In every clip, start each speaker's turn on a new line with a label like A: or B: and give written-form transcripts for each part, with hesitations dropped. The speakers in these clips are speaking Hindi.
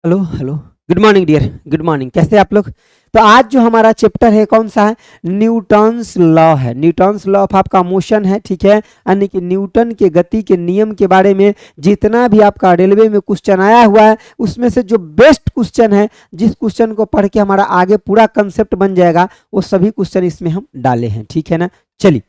A: Hello hello. Good morning dear, good morning. कैसे हैं आप लोग? तो आज जो हमारा चैप्टर है कौन सा है? न्यूटन्स लॉ है। न्यूटन्स लॉ ऑफ आपका मोशन है, ठीक है। यानी कि न्यूटन के गति के नियम के बारे में जितना भी आपका रेलवे में क्वेश्चन आया हुआ है उसमें से जो बेस्ट क्वेश्चन है, जिस क्वेश्चन को पढ़ के हमारा आगे पूरा कंसेप्ट बन जाएगा, वो सभी क्वेश्चन इसमें हम डाले हैं, ठीक है ना। चलिए,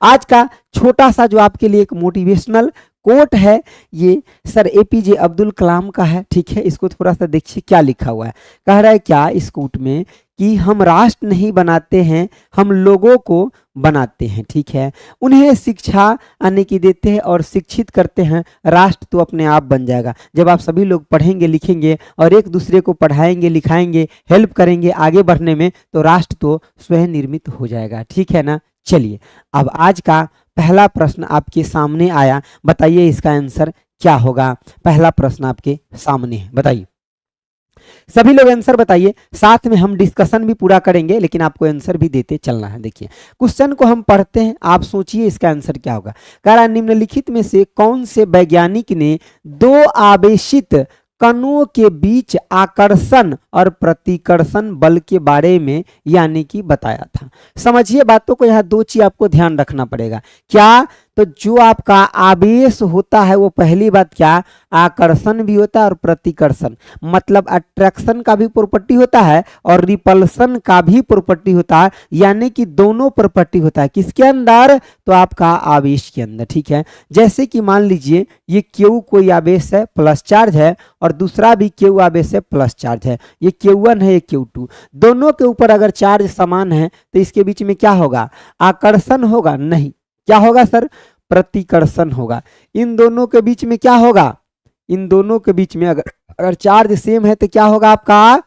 A: आज का छोटा सा जो आपके लिए एक मोटिवेशनल कोट है, ये सर एपीजे अब्दुल कलाम का है, ठीक है। इसको थोड़ा सा देखिए क्या लिखा हुआ है। कह रहा है क्या इस कोट में कि हम राष्ट्र नहीं बनाते हैं, हम लोगों को बनाते हैं, ठीक है। उन्हें शिक्षा आने की देते हैं और शिक्षित करते हैं, राष्ट्र तो अपने आप बन जाएगा। जब आप सभी लोग पढ़ेंगे लिखेंगे और एक दूसरे को पढ़ाएंगे लिखाएंगे, हेल्प करेंगे आगे बढ़ने में, तो राष्ट्र तो स्वयं निर्मित हो जाएगा, ठीक है ना। चलिए, अब आज का पहला प्रश्न आपके सामने आया, बताइए इसका आंसर क्या होगा। पहला प्रश्न आपके सामने है, बताइए। सभी लोग आंसर बताइए, साथ में हम डिस्कशन भी पूरा करेंगे, लेकिन आपको आंसर भी देते चलना है। देखिए क्वेश्चन को हम पढ़ते हैं, आप सोचिए इसका आंसर क्या होगा। कह रहा है निम्नलिखित में से कौन से वैज्ञानिक ने दो आवेशित कणों के बीच आकर्षण और प्रतिकर्षण बल के बारे में यानी कि बताया था। समझिए बातों को, यहां दो चीज आपको ध्यान रखना पड़ेगा। क्या? तो जो आपका आवेश होता है वो पहली बात क्या, आकर्षण भी होता है और प्रतिकर्षण, मतलब अट्रैक्शन का भी प्रॉपर्टी होता है और रिपल्सन का भी प्रॉपर्टी होता है, यानी कि दोनों प्रॉपर्टी होता है किसके अंदर, तो आपका आवेश के अंदर, ठीक है। जैसे कि मान लीजिए ये क्यू कोई आवेश है प्लस चार्ज है और दूसरा भी क्यू आवेश है प्लस चार्ज है, ये Q1 है ये Q2, दोनों के ऊपर अगर चार्ज समान है तो इसके बीच में क्या होगा, आकर्षण होगा? नहीं, क्या होगा सर, प्रतिकर्षण होगा। इन दोनों के बीच में क्या होगा, इन दोनों के बीच में अगर चार्ज सेम है तो क्या होगा आपका,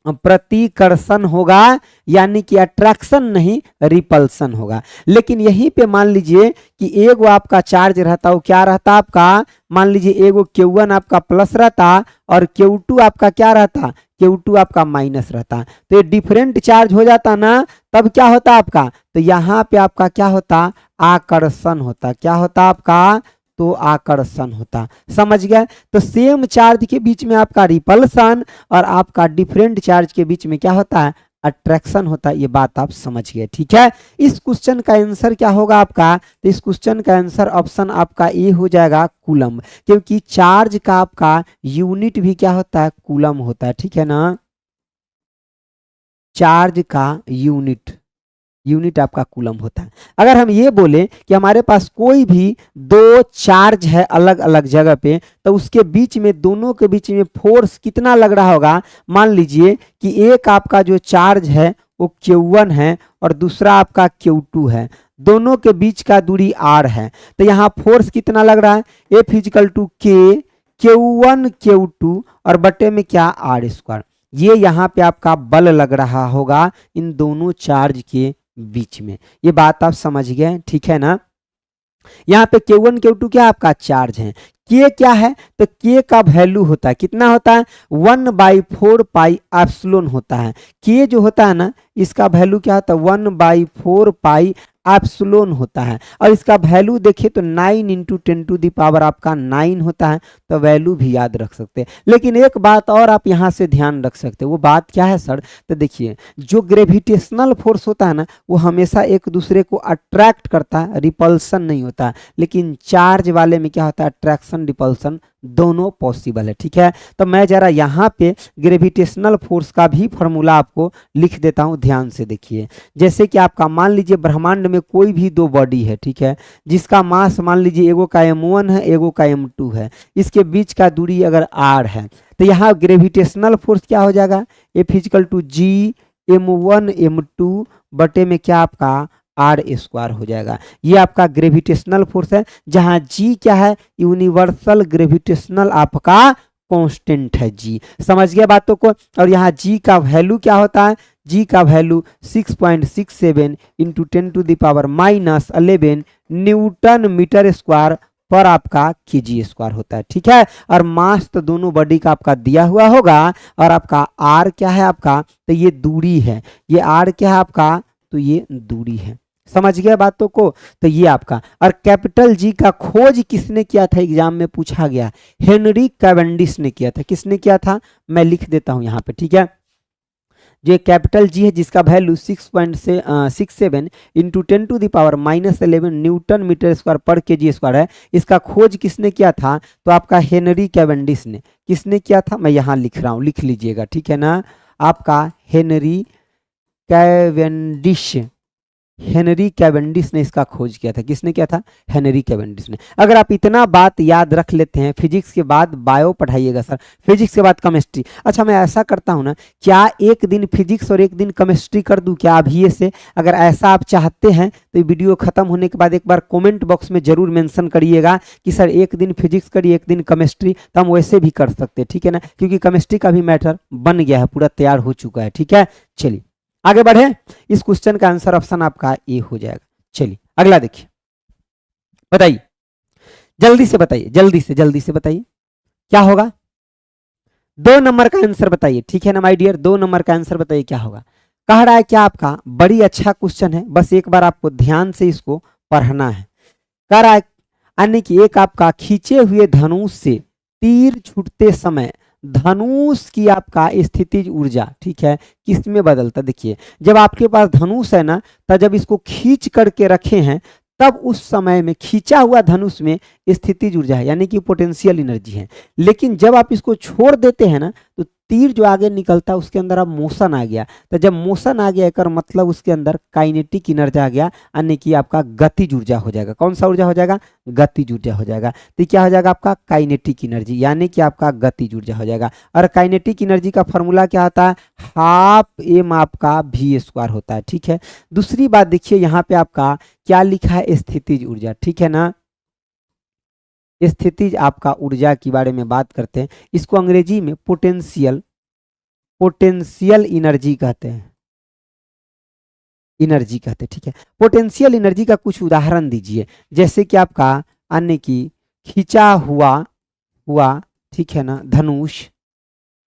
A: प्रतिकर्षण होगा, यानी कि अट्रैक्शन नहीं रिपल्सन होगा। लेकिन यहीं पे मान लीजिए कि एगो आपका चार्ज रहता, वो क्या रहता आपका, मान लीजिए एगो Q1 आपका प्लस रहता और Q2 आपका क्या रहता, Q2 आपका माइनस रहता, तो ये डिफरेंट चार्ज हो जाता ना, तब क्या होता आपका, तो यहाँ पे आपका क्या होता, आकर्षण होता। क्या होता आपका, तो आकर्षण होता। समझ गए? तो सेम चार्ज के बीच में आपका रिपल्सन और आपका डिफरेंट चार्ज के बीच में क्या होता है, अट्रैक्शन होता है। ये बात आप समझ गए, ठीक है। इस क्वेश्चन का आंसर क्या होगा आपका, तो इस क्वेश्चन का आंसर ऑप्शन आपका ए हो जाएगा, कूलम, क्योंकि चार्ज का आपका यूनिट भी क्या होता है, कूलम होता है, ठीक है ना। चार्ज का यूनिट आपका कूलम होता है। अगर हम ये बोले कि हमारे पास कोई भी दो चार्ज है अलग अलग जगह पे, तो उसके बीच में, दोनों के बीच में फोर्स कितना लग रहा होगा। मान लीजिए कि एक आपका जो चार्ज है वो Q1 है और दूसरा आपका Q2 है, दोनों के बीच का दूरी R है, तो यहाँ फोर्स कितना लग रहा है, F equal to K Q1 Q2 और बटे में क्या, R स्क्वायर। ये यहाँ पे आपका बल लग रहा होगा इन दोनों चार्ज के बीच में। ये बात आप समझ गए, ठीक है ना। यहाँ पे Q1 Q2 क्या आपका चार्ज है, K क्या है, तो K का वैल्यू होता है, कितना होता है, 1/4 पाई एप्सिलॉन होता है। K जो होता है ना, इसका वैल्यू क्या होता है, 1/4 पाई एप्सिलॉन होता है। और इसका वैल्यू देखिए तो 9 × 10⁻⁹ आपका 9 होता है, तो वैल्यू भी याद रख सकते हैं। लेकिन एक बात और आप यहाँ से ध्यान रख सकते हैं, वो बात क्या है सर, तो देखिए जो ग्रेविटेशनल फोर्स होता है ना, वो हमेशा एक दूसरे को अट्रैक्ट करता है, रिपल्सन नहीं होता। लेकिन चार्ज वाले में क्या होता है, अट्रैक्शन रिपल्सन दोनों पॉसिबल है, ठीक है। तो मैं जरा यहाँ पे ग्रेविटेशनल फोर्स का भी फॉर्मूला आपको लिख देता हूँ, ध्यान से देखिए। जैसे कि आपका मान लीजिए ब्रह्मांड में कोई भी दो बॉडी है, ठीक है, जिसका मास मान लीजिए एगो का m1 है एगो का m2 है, इसके बीच का दूरी अगर r है, तो यहाँ ग्रेविटेशनल फोर्स क्या हो जाएगा, F equal to G m1 m2 बटे में क्या आपका R स्क्वायर हो जाएगा। ये आपका ग्रेविटेशनल फोर्स है, जहां G क्या है, यूनिवर्सल ग्रेविटेशनल आपका कांस्टेंट है G। समझ गया बातों को। और यहाँ G का वैल्यू क्या होता है, G का वैल्यू 6.67 × 10⁻⁻11 न्यूटन मीटर स्क्वायर पर आपका kg स्क्वायर होता है, ठीक है। और मास तो दोनों बॉडी का आपका दिया हुआ होगा, और आपका R क्या है आपका, तो ये दूरी है, ये R क्या है आपका, तो ये दूरी है। समझ गया बातों को? तो ये आपका, और कैपिटल जी का खोज किसने किया था, एग्जाम में पूछा गया, हेनरी कैवेंडिश ने किया था। किसने किया था, मैं लिख देता हूं यहाँ पे, ठीक है। जो कैपिटल जी है जिसका value 6.67 into 10⁻⁻11 newton metre square पर केजी स्क्वायर है, इसका खोज किसने किया था, तो आपका हेनरी कैवेंडिश ने। किसने किया था, मैं यहाँ लिख रहा हूँ, लिख लीजिएगा, ठीक है ना, आपका हेनरी कैवेंडिश, हेनरी कैवेंडिश ने इसका खोज किया था। किसने किया था, हेनरी कैवेंडिश ने। अगर आप इतना बात याद रख लेते हैं, फिजिक्स के बाद बायो पढ़ाइएगा सर, फिजिक्स के बाद केमिस्ट्री। अच्छा मैं ऐसा करता हूं ना, क्या एक दिन फिजिक्स और एक दिन केमिस्ट्री कर दूं क्या अभी से? अगर ऐसा आप चाहते हैं तो वीडियो खत्म होने के बाद एक बार कॉमेंट बॉक्स में जरूर मेंशन करिएगा कि सर एक दिन फिजिक्स करिए एक दिन केमिस्ट्री, तो हम वैसे भी कर सकते हैं, ठीक है ना, क्योंकि केमिस्ट्री का भी मैटर बन गया है, पूरा तैयार हो चुका है, ठीक है। चलिए आगे बढ़े, इस क्वेश्चन का आंसर ऑप्शन आपका ए हो जाएगा। चलिए अगला देखिए, बताइए, जल्दी से बताइए, जल्दी से बताइए क्या होगा। 2 नंबर का आंसर बताइए, ठीक है ना माय डियर, 2 नंबर का आंसर बताइए क्या होगा। कह रहा है क्या आपका, बड़ी अच्छा क्वेश्चन है, बस एक बार आपको ध्यान से इसको पढ़ना है। कह रहा है यानी कि एक आपका खींचे हुए धनुष से तीर छूटते समय धनुष की आपका स्थितिज ऊर्जा, ठीक है, किस में बदलता। देखिए जब आपके पास धनुष है ना, तब जब इसको खींच करके रखे हैं, तब उस समय में खींचा हुआ धनुष में स्थितिज ऊर्जा है, यानी कि पोटेंशियल एनर्जी है। लेकिन जब आप इसको छोड़ देते हैं ना, तो तीर जो आगे निकलता है उसके अंदर अब मोशन आ गया। तो जब मोशन आ गया, एक मतलब उसके अंदर काइनेटिक एनर्जी आ गया, यानी कि आपका गतिज ऊर्जा हो जाएगा। कौन सा ऊर्जा हो जाएगा, गतिज ऊर्जा हो जाएगा। तो क्या हो जाएगा आपका, काइनेटिक एनर्जी, यानी कि आपका गतिज ऊर्जा हो जाएगा। और काइनेटिक एनर्जी का फॉर्मूला क्या होता है, हाफ एम आपका वी स्क्वायर होता है, ठीक है। दूसरी बात देखिए यहाँ पे आपका क्या लिखा है, स्थितिज ऊर्जा, ठीक है ना, स्थितिज आपका ऊर्जा के बारे में बात करते हैं। इसको अंग्रेजी में पोटेंशियल एनर्जी कहते हैं, एनर्जी कहते हैं, ठीक है। पोटेंशियल एनर्जी का कुछ उदाहरण दीजिए, जैसे कि आपका अन्य की खींचा हुआ ठीक है ना,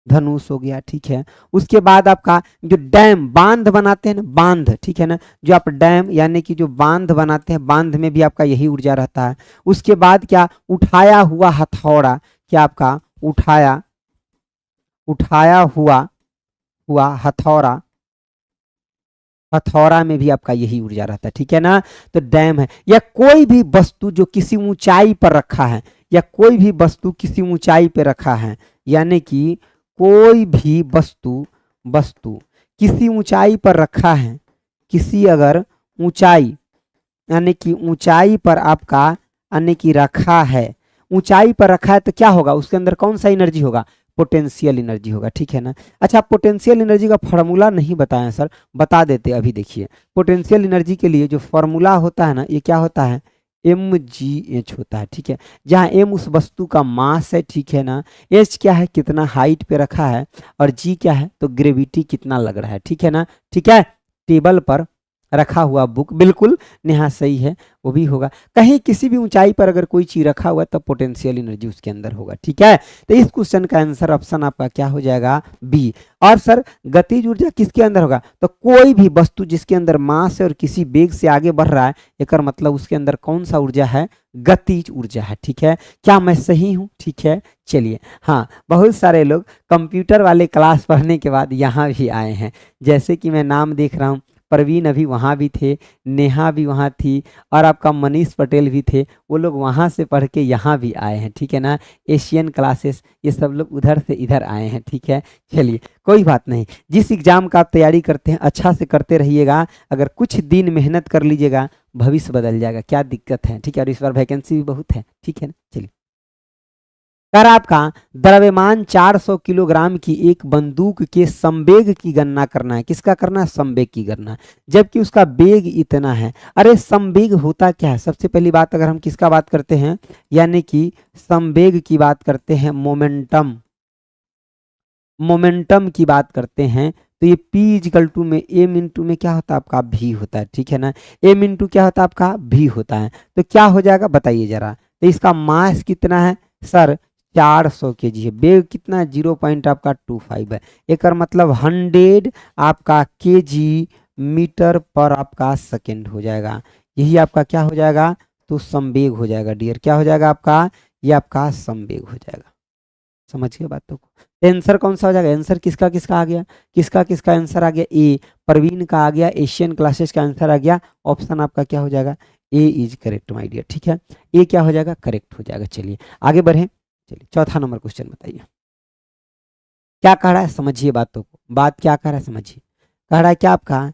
A: धनुष हो गया, ठीक है। उसके बाद आपका जो डैम बांध बनाते हैं ना, बांध, ठीक है ना, जो आप डैम यानी कि जो बांध बनाते हैं, बांध में भी आपका यही ऊर्जा रहता है। उसके बाद क्या, उठाया हुआ हथौड़ा, क्या आपका उठाया हुआ हथौड़ा में भी आपका यही ऊर्जा रहता है, ठीक है ना। तो डैम है, या कोई भी वस्तु जो किसी ऊंचाई पर रखा है, या कोई भी वस्तु किसी ऊंचाई पर रखा है, यानी कि कोई भी वस्तु किसी ऊंचाई पर रखा है, किसी अगर ऊंचाई यानी कि ऊंचाई पर आपका यानी कि रखा है, ऊंचाई पर रखा है, तो क्या होगा, उसके अंदर कौन सा एनर्जी होगा, पोटेंशियल एनर्जी होगा, ठीक है ना। अच्छा पोटेंशियल एनर्जी का फॉर्मूला नहीं बताया सर, बता देते अभी। देखिए पोटेंशियल एनर्जी के लिए जो फॉर्मूला होता है ना, ये क्या होता है, mgh होता है, ठीक है। जहाँ m उस वस्तु का मास है, ठीक है ना, h क्या है, कितना हाइट पे रखा है, और g क्या है, तो ग्रेविटी कितना लग रहा है, ठीक है ना, ठीक है। टेबल पर रखा हुआ बुक, बिल्कुल नेहा सही है, वो भी होगा। कहीं किसी भी ऊंचाई पर अगर कोई चीज रखा हुआ है तो पोटेंशियल एनर्जी उसके अंदर होगा, ठीक है। तो इस क्वेश्चन का आंसर ऑप्शन आपका क्या हो जाएगा, बी। और सर गतिज ऊर्जा किसके अंदर होगा, तो कोई भी वस्तु जिसके अंदर मास है और किसी वेग से आगे बढ़ रहा है, एक मतलब उसके अंदर कौन सा ऊर्जा है, गतिज ऊर्जा है, ठीक है। क्या मैं सही हूं, ठीक है। चलिए हाँ, बहुत सारे लोग कंप्यूटर वाले क्लास पढ़ने के बाद यहाँ भी आए हैं, जैसे कि मैं नाम देख रहा हूँ, प्रवीण अभी वहाँ भी थे, नेहा भी वहाँ थी, और आपका मनीष पटेल भी थे, वो लोग वहाँ से पढ़ के यहाँ भी आए हैं, ठीक है ना। एशियन क्लासेस ये सब लोग उधर से इधर आए हैं, ठीक है। चलिए कोई बात नहीं, जिस एग्जाम का आप तैयारी करते हैं अच्छा से करते रहिएगा, अगर कुछ दिन मेहनत कर लीजिएगा भविष्य बदल जाएगा, क्या दिक्कत है, ठीक है। और इस बार वैकेंसी भी बहुत है, ठीक है ना। चलिए अगर आपका द्रव्यमान 400 किलोग्राम की एक बंदूक के संवेग की गणना करना है, किसका करना है, संवेग की गणना, जबकि उसका वेग इतना है। अरे संवेग होता क्या है, सबसे पहली बात अगर हम किसका बात करते हैं, यानी कि संवेग की बात करते हैं, मोमेंटम की बात करते हैं, तो ये P इजिकल टू में m इंटू में क्या होता है आपका v होता है, ठीक है ना। m इंटू क्या होता है आपका v होता है, तो क्या हो जाएगा बताइए जरा। तो इसका मास कितना है सर, 400 kg है, वेग कितना 0 पॉइंट आपका 25 है, एक मतलब 100 आपका kg मीटर पर आपका सेकेंड हो जाएगा। यही आपका क्या हो जाएगा, तो संवेग हो जाएगा डियर। क्या हो जाएगा आपका, ये आपका संवेग हो जाएगा। समझिए बातों को। आंसर कौन सा हो जाएगा, आंसर किसका किसका आ गया, किसका किसका आंसर आ गया, ए परवीन का आ गया, एशियन क्लासेस का आंसर आ गया। ऑप्शन आपका क्या हो जाएगा, ए इज करेक्ट माय डियर। ठीक है, ए क्या हो जाएगा, करेक्ट हो जाएगा। चलिए आगे बढ़े। चलिए चौथा नंबर क्वेश्चन बताइए क्या कह रहा है, समझिए बातों को। बात क्या कह रहा है समझिए। कह रहा है क्या आपका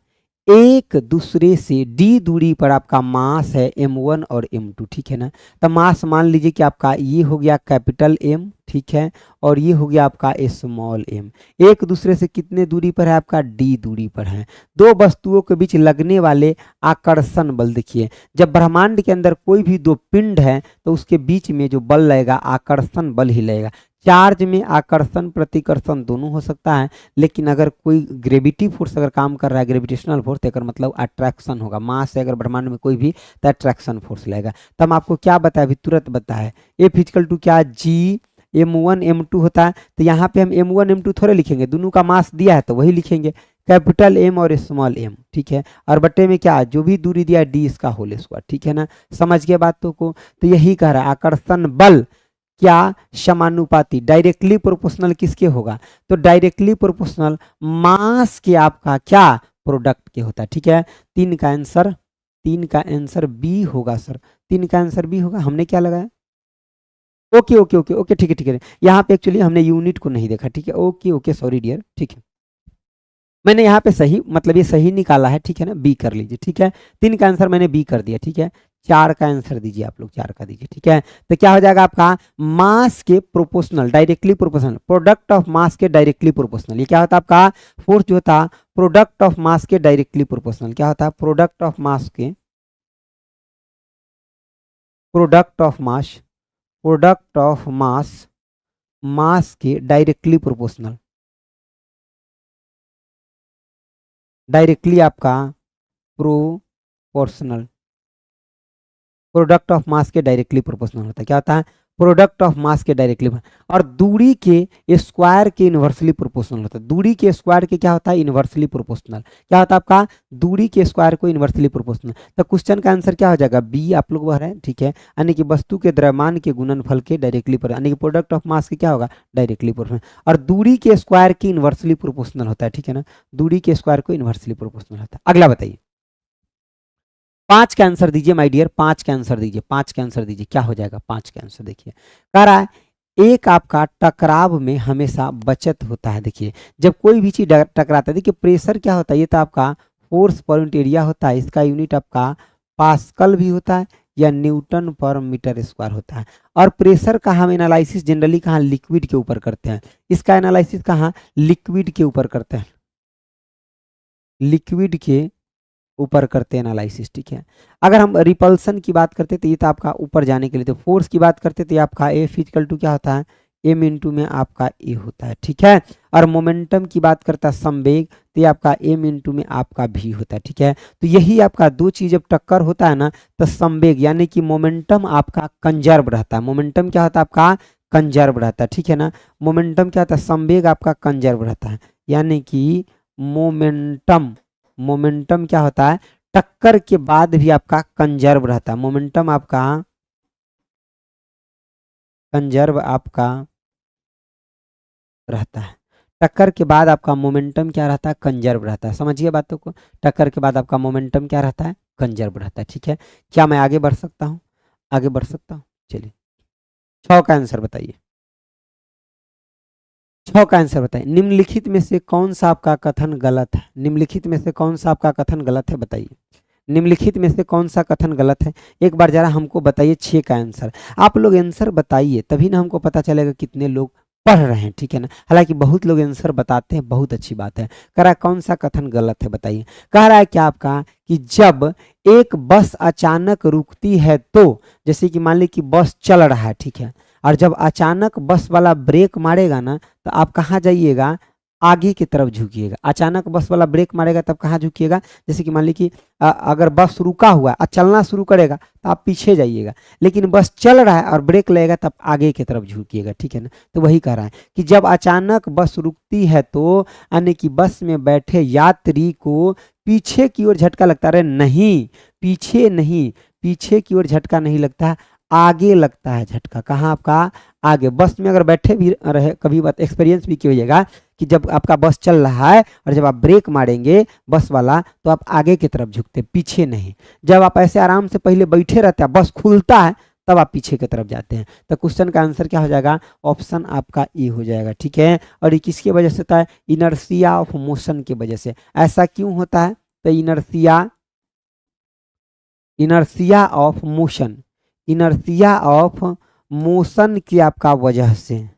A: एक दूसरे से डी दूरी पर आपका मास है m1 और m2। ठीक है ना, तो मास मान लीजिए कि आपका ये हो गया कैपिटल M, ठीक है, और ये हो गया आपका स्मॉल m। एक दूसरे से कितने दूरी पर है, आपका d दूरी पर है। दो वस्तुओं के बीच लगने वाले आकर्षण बल देखिए, जब ब्रह्मांड के अंदर कोई भी दो पिंड है तो उसके बीच में जो बल लगेगा आकर्षण बल ही लगेगा। चार्ज में आकर्षण प्रतिकर्षण दोनों हो सकता है, लेकिन अगर कोई ग्रेविटी फोर्स अगर काम कर रहा है, ग्रेविटेशनल फोर्स, तो मतलब अट्रैक्शन होगा। मास से अगर ब्रह्मांड में कोई भी, तो अट्रैक्शन फोर्स लगेगा। तो हम आपको क्या बताया अभी तुरंत बताया, ए फिजिकल टू क्या, जी m1 m2 होता है। तो यहाँ पे हम m1 m2 थोड़े लिखेंगे, दोनों का मास दिया है तो वही लिखेंगे, कैपिटल M और स्मॉल m। ठीक है, और बट्टे में क्या, जो भी दूरी दिया है d इसका होल स्क्वायर। ठीक है ना, समझ गए बातों को। तो यही कह रहा है आकर्षण बल क्या समानुपाती, डायरेक्टली प्रोपोर्शनल किसके होगा, तो डायरेक्टली प्रोपोर्शनल मास के आपका क्या, प्रोडक्ट के होता है। ठीक है, तीन का आंसर बी होगा सर, तीन का आंसर बी होगा। हमने क्या लगाया, ओके ओके ओके ओके, ठीक है ठीक है। यहाँ पे एक्चुअली हमने यूनिट को नहीं देखा। ठीक है, ओके ओके, सॉरी डियर। ठीक है, मैंने यहाँ पे सही मतलब ये सही निकाला है। ठीक है ना, बी कर लीजिए। ठीक है, तीन का आंसर मैंने बी कर दिया। ठीक है, चार का आंसर दीजिए आप लोग, चार का दीजिए। ठीक है, तो क्या हो जाएगा आपका, मास के proportional, directly proportional, product of mass के डायरेक्टली प्रोपोर्शनल। ये क्या होता है आपका, फोर्स जो होता प्रोडक्ट ऑफ मास के डायरेक्टली प्रोपोर्शनल। क्या होता है, प्रोडक्ट ऑफ मास के, product of mass, product of mass के डायरेक्टली प्रोपोर्शनल, डायरेक्टली आपका प्रोपोर्शनल, प्रोडक्ट ऑफ मास के डायरेक्टली प्रोपोर्शनल होता है। क्या होता है, प्रोडक्ट ऑफ मास के डायरेक्टली, और दूरी के स्क्वायर के इनवर्सली प्रोपोर्शनल होता है। दूरी के स्क्वायर के क्या होता है, इनवर्सली प्रोपोर्शनल। क्या होता है आपका, दूरी के स्क्वायर को इनवर्सली प्रोपोर्शनल। तो क्वेश्चन का आंसर क्या हो जाएगा, बी आप लोग वह है। ठीक है, यानी कि वस्तु के द्रव्यमान के गुणनफल के डायरेक्टली, यानी कि प्रोडक्ट ऑफ मास के क्या होगा, डायरेक्टली प्रोपोर्शनल, और दूरी के स्क्वायर के इनवर्सली प्रोपोर्शनल होता है। ठीक है ना, दूरी के स्क्वायर को इनवर्सली प्रोपोर्शनल होता है। अगला बताइए, पांच का आंसर दीजिए माय डियर, पांच का आंसर दीजिए, पांच का आंसर दीजिए। क्या हो जाएगा पांच का आंसर, देखिए कह रहा है एक आपका टकराव में हमेशा बचत होता है। देखिए जब कोई भी चीज टकराता है, देखिए प्रेशर क्या होता है, ये तो आपका फोर्स पर यूनिट एरिया होता है, इसका यूनिट आपका पास्कल भी होता है या न्यूटन पर मीटर स्क्वायर होता है। और प्रेशर का हम एनालिसिस जनरली कहाँ, लिक्विड के ऊपर करते हैं। इसका एनालिसिस कहाँ, लिक्विड के ऊपर करते हैं, लिक्विड के ऊपर करते हैं एनालिसिस। ठीक है, अगर हम रिपल्सन की बात करते तो ये तो आपका ऊपर जाने के लिए, तो फोर्स की बात करते तो ये आपका ए फिजिकल टू क्या होता है, एम इंटू में आपका ए होता है। ठीक है, और मोमेंटम की बात करता है संवेग, तो ये आपका एम इंटू में आपका भी होता है। ठीक है, तो यही आपका दो चीज जब टक्कर होता है ना, तो संवेग यानी कि मोमेंटम आपका कंजर्व रहता है। मोमेंटम क्या होता है आपका, कंजर्व रहता है। ठीक है ना, मोमेंटम क्या होता है, संवेग आपका कंजर्व रहता है, यानी कि मोमेंटम, मोमेंटम क्या होता है, टक्कर के बाद भी आपका कंजर्व रहता है। मोमेंटम आपका कंजर्व आपका रहता है, टक्कर के बाद आपका मोमेंटम क्या रहता है, कंजर्व रहता है। समझिए बातों को, टक्कर के बाद आपका मोमेंटम क्या रहता है, कंजर्व रहता है। ठीक है, क्या मैं आगे बढ़ सकता हूँ, आगे बढ़ सकता हूँ। चलिए छह का आंसर बताइए, छह का आंसर बताइए, निम्नलिखित में से कौन सा आपका कथन गलत है, निम्नलिखित में से कौन सा आपका कथन गलत है बताइए, निम्नलिखित में से कौन सा कथन गलत है, एक बार जरा हमको बताइए। छह का आंसर आप लोग आंसर बताइए, तभी ना हमको पता चलेगा कितने लोग पढ़ रहे हैं। ठीक है ना, हालांकि बहुत लोग आंसर बताते हैं, बहुत अच्छी बात है। कह रहा है कौन सा कथन गलत है बताइए। कह रहा है क्या आपका कि जब एक बस अचानक रुकती है, तो जैसे कि मान ली कि बस चल रहा है, ठीक है, और जब अचानक बस वाला ब्रेक मारेगा ना, तो आप कहाँ जाइएगा, आगे की तरफ झुकिएगा। अचानक बस वाला ब्रेक मारेगा तब कहाँ झुकिएगा, जैसे कि मान ली कि अगर बस रुका हुआ है और चलना शुरू करेगा तो आप पीछे जाइएगा, लेकिन बस चल रहा है और ब्रेक लगेगा तब आगे की तरफ झुकिएगा, ठीक है ना। तो वही कह रहा है कि जब अचानक बस रुकती है तो यानी कि बस में बैठे यात्री को पीछे की ओर झटका लगता है। नहीं, पीछे नहीं, पीछे की ओर झटका नहीं लगता, आगे लगता है झटका। कहाँ आपका, आगे। बस में अगर बैठे भी रहे, कभी बात एक्सपीरियंस भी कीजिएगा कि जब आपका बस चल रहा है और जब आप ब्रेक मारेंगे बस वाला तो आप आगे की तरफ झुकते, पीछे नहीं। जब आप ऐसे आराम से पहले बैठे रहते हैं, बस खुलता है, तब आप पीछे की तरफ जाते हैं। तो क्वेश्चन का आंसर क्या हो जाएगा, ऑप्शन आपका ए हो जाएगा, ठीक है। और ये किसकी वजह से होता है, इनर्शिया ऑफ मोशन की वजह से। ऐसा क्यों होता है, तो inertia, inertia of motion, inertia of motion की आपका वजह से,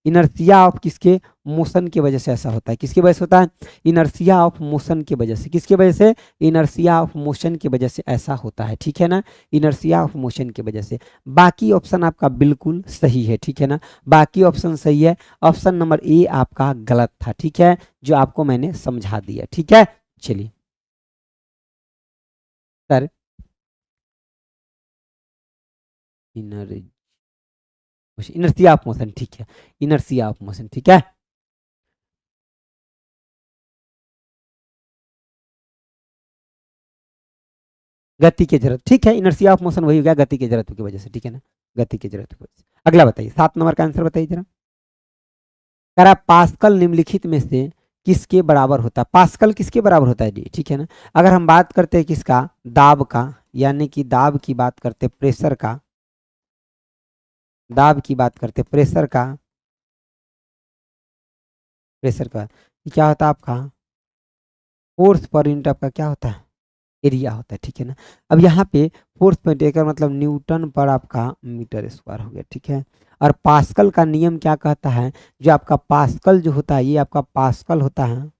A: इनर्शिया ऑफ किसके, मोशन की वजह से ऐसा होता है। किसकी वजह से होता है, इनर्शिया ऑफ मोशन की वजह से। किसकी वजह से, इनर्शिया ऑफ मोशन की वजह से ऐसा होता है, ठीक है ना, इनर्शिया ऑफ मोशन की वजह से। बाकी ऑप्शन आपका बिल्कुल सही है, ठीक है ना, बाकी ऑप्शन सही है। ऑप्शन नंबर ए आपका गलत था, ठीक है, जो आपको मैंने समझा दिया, ठीक है। चलिए सर, इनर्शिया ऑफ मोशन, ठीक है, इनर्शिया ऑफ मोशन, ठीक है। गति की जरूरत, ठीक है, इनर्शिया ऑफ मोशन वही हो गया, गति की जरूरत की वजह से, ठीक है ना, गति की जरूरत की वजह से। अगला बताइए, 7 नंबर का आंसर बताइए जरा। कह रहा पास्कल निम्नलिखित में से किसके बराबर होता है। पास्कल किसके बराबर होता है जी, ठीक है ना। अगर हम बात करते हैं किसका, दाब का, यानी कि दाब की बात करते, प्रेशर का, दाब की बात करते, प्रेशर का, प्रेशर का क्या होता है आपका, फोर्स पर यूनिट आपका क्या होता है, एरिया होता है, ठीक है ना। अब यहाँ पे फोर्स पर टेकर मतलब न्यूटन पर आपका मीटर स्क्वायर हो गया, ठीक है। और पास्कल का नियम क्या कहता है, जो आपका पास्कल जो होता है, ये आपका पास्कल होता है,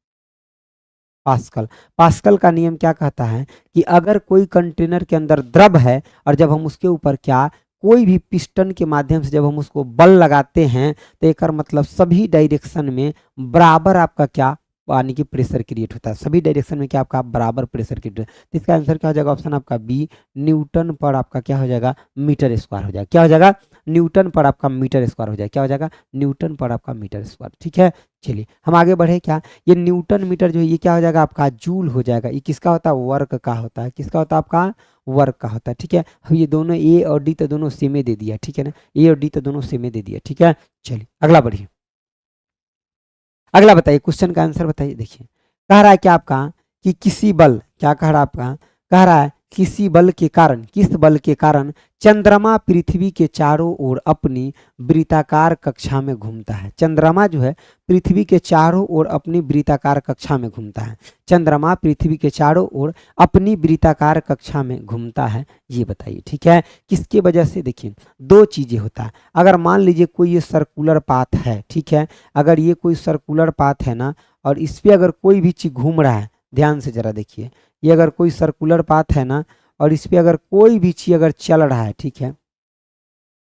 A: पास्कल, पास्कल का नियम क्या कहता है कि अगर कोई कंटेनर के अंदर द्रव है और जब हम उसके ऊपर क्या, कोई भी पिस्टन के माध्यम से जब हम उसको बल लगाते हैं तो एक मतलब सभी डायरेक्शन में बराबर आपका क्या, यानी कि प्रेशर क्रिएट होता है। सभी डायरेक्शन में क्या आपका बराबर प्रेशर क्रिएट होता है। तो इसका आंसर क्या हो जाएगा, ऑप्शन आपका बी, न्यूटन पर आपका क्या हो जाएगा, मीटर स्क्वायर हो जाएगा। क्या हो जाएगा, न्यूटन पर आपका मीटर स्क्वायर हो जाएगा। क्या हो जाएगा, न्यूटन पर आपका मीटर स्क्वायर, ठीक है। चलिए हम आगे बढ़े, क्या ये न्यूटन मीटर जो है ये क्या हो जाएगा आपका, जूल हो जाएगा। ये किसका होता है, वर्क का होता है। किसका होता है आपका, वर्क का होता है, ठीक है। अब ये दोनों ए और डी तो दोनों सेमे दे दिया, ठीक है ना, ए और डी तो दोनों सेमे दे दिया, ठीक है। चलिए अगला बढ़िए, अगला बताइए, क्वेश्चन का आंसर बताइए। देखिए कह रहा है क्या आपका कि किसी बल, क्या कह रहा है आपका, कह रहा है किसी बल के कारण, किस बल के कारण चंद्रमा पृथ्वी के चारों ओर अपनी वृत्ताकार कक्षा में घूमता है। चंद्रमा जो है पृथ्वी के चारों ओर अपनी वृत्ताकार कक्षा में घूमता है। चंद्रमा पृथ्वी के चारों ओर अपनी वृत्ताकार कक्षा में घूमता है, ये बताइए, ठीक है। किसकी वजह से, देखिए दो चीजें होता है। अगर मान लीजिए कोई ये सर्कुलर पाथ है, ठीक है, अगर ये कोई सर्कुलर पाथ है ना और इस पे अगर कोई भी चीज घूम रहा है, ध्यान से जरा देखिए, ये अगर कोई सर्कुलर पाथ है ना और इस पे अगर कोई भी चीज अगर चल रहा है, ठीक है,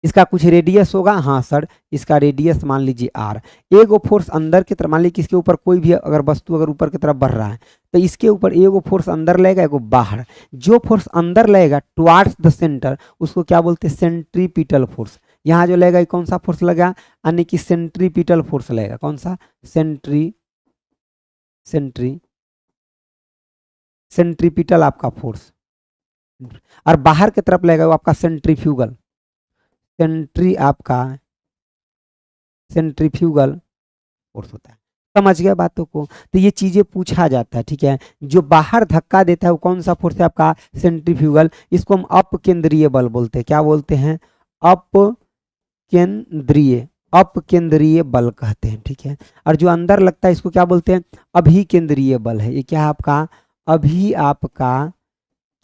A: इसका कुछ रेडियस होगा, हाँ सर, इसका रेडियस मान लीजिए आर। एगो फोर्स अंदर की तरफ, मान लीजिए इसके ऊपर कोई भी अगर वस्तु अगर ऊपर की तरफ बढ़ रहा है तो इसके ऊपर एगो फोर्स अंदर लगेगा, एगो बाहर। जो फोर्स अंदर लगेगा टुवार्ड्स द सेंटर, उसको क्या बोलते हैं, सेंट्रीपिटल फोर्स। यहाँ जो लगेगा कौन सा फोर्स लगेगा, यानी कि सेंट्रीपिटल फोर्स लगेगा। कौन सा, सेंट्री सेंट्रीपिटल आपका फोर्स। और बाहर की तरफ लगेगा वो आपका सेंट्रीफ्यूगल, सेंट्रीफ्यूगल फोर्स होता है। समझ गए बातों को, तो ये चीजें पूछा जाता है, ठीक है। जो बाहर धक्का देता है वो कौन सा फोर्स है आपका, सेंट्रीफ्यूगल। इसको हम अपकेंद्रीय बल बोलते हैं। क्या बोलते हैं, अपकेंद्रीय बल कहते हैं, ठीक है। और जो अंदर लगता है इसको क्या बोलते हैं, अभिकेंद्रीय बल है। ये क्या है आपका, अभी आपका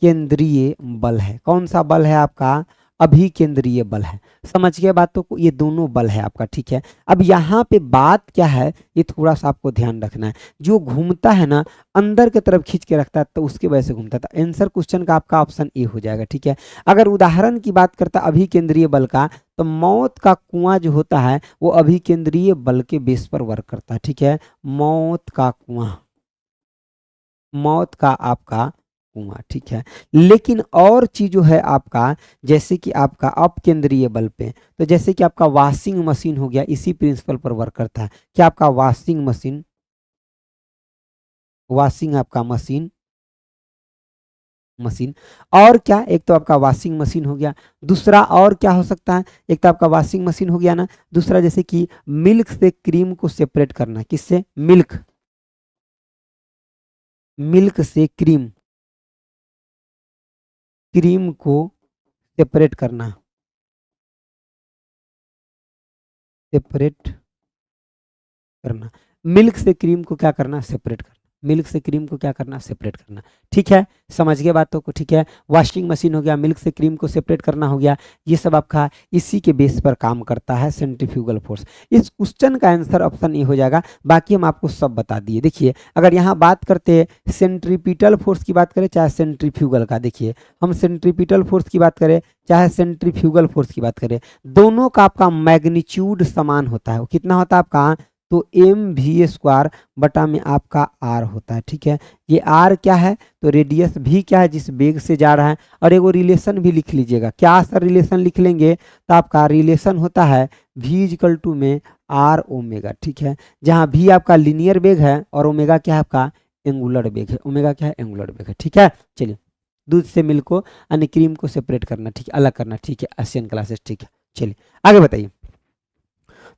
A: केंद्रीय बल है। कौन सा बल है आपका, अभिकेंद्रीय बल है। समझ गए बातों को, ये दोनों बल है आपका, ठीक है। अब यहाँ पे बात क्या है, ये थोड़ा सा आपको ध्यान रखना है। जो घूमता है ना, अंदर की तरफ खींच के रखता है, तो उसकी वजह से घूमता था। आंसर क्वेश्चन का आपका ऑप्शन ए हो जाएगा, ठीक है। अगर उदाहरण की बात करता अभिकेंद्रीय बल का, तो मौत का कुआं जो होता है वो अभिकेंद्रीय बल के बेस पर वर्क करता है, ठीक है। मौत का कुआं, मौत का आपका कुआं, ठीक है। लेकिन और चीज जो है आपका, जैसे कि आपका अपकेंद्रीय बल पे, तो जैसे कि आपका वॉशिंग मशीन हो गया, इसी प्रिंसिपल पर वर्क करता है। क्या आपका वॉशिंग मशीन, वॉशिंग आपका मशीन, मशीन। और क्या, एक तो आपका वॉशिंग मशीन हो गया, दूसरा और क्या हो सकता है, एक तो आपका वॉशिंग मशीन हो गया ना, दूसरा जैसे कि मिल्क से क्रीम को सेपरेट करना, किससे, मिल्क, मिल्क से क्रीम, क्रीम को सेपरेट करना, सेपरेट करना, मिल्क से क्रीम को क्या करना, सेपरेट करना, मिल्क से क्रीम को क्या करना, सेपरेट करना, ठीक है। समझ गए बातों को, ठीक है। वॉशिंग मशीन हो गया, मिल्क से क्रीम को सेपरेट करना हो गया, ये सब आपका इसी के बेस पर काम करता है, सेंट्रीफ्यूगल फोर्स। इस क्वेश्चन का आंसर ऑप्शन ए हो जाएगा। बाकी हम आपको सब बता दिए। देखिए, अगर यहाँ बात करते हैं सेंट्रीपिटल फोर्स की बात करें चाहे सेंट्रीफ्यूगल का, देखिए हम सेंट्रीपिटल फोर्स की बात करें चाहे सेंट्रीफ्यूगल फोर्स की बात करें, दोनों का आपका मैग्नीट्यूड समान होता है। वो कितना होता है आपका, तो एम वी स्क्वायर बटा में आपका आर होता है, ठीक है। ये आर क्या है, तो रेडियस भी क्या है, जिस वेग से जा रहा है। और एगो रिलेशन भी लिख लीजिएगा, क्या सर रिलेशन लिख लेंगे, तो आपका रिलेशन होता है v इक्वल टू में आर ओमेगा, ठीक है। जहाँ v आपका लीनियर वेग है और ओमेगा क्या है आपका एंगुलर वेग है, ओमेगा क्या है एंगुलर वेग है, ठीक है। चलिए, दूध से मिल्क को यानी क्रीम को सेपरेट करना, ठीक है, अलग करना, ठीक है, एशियन क्लासेस, ठीक है। चलिए आगे बताइए,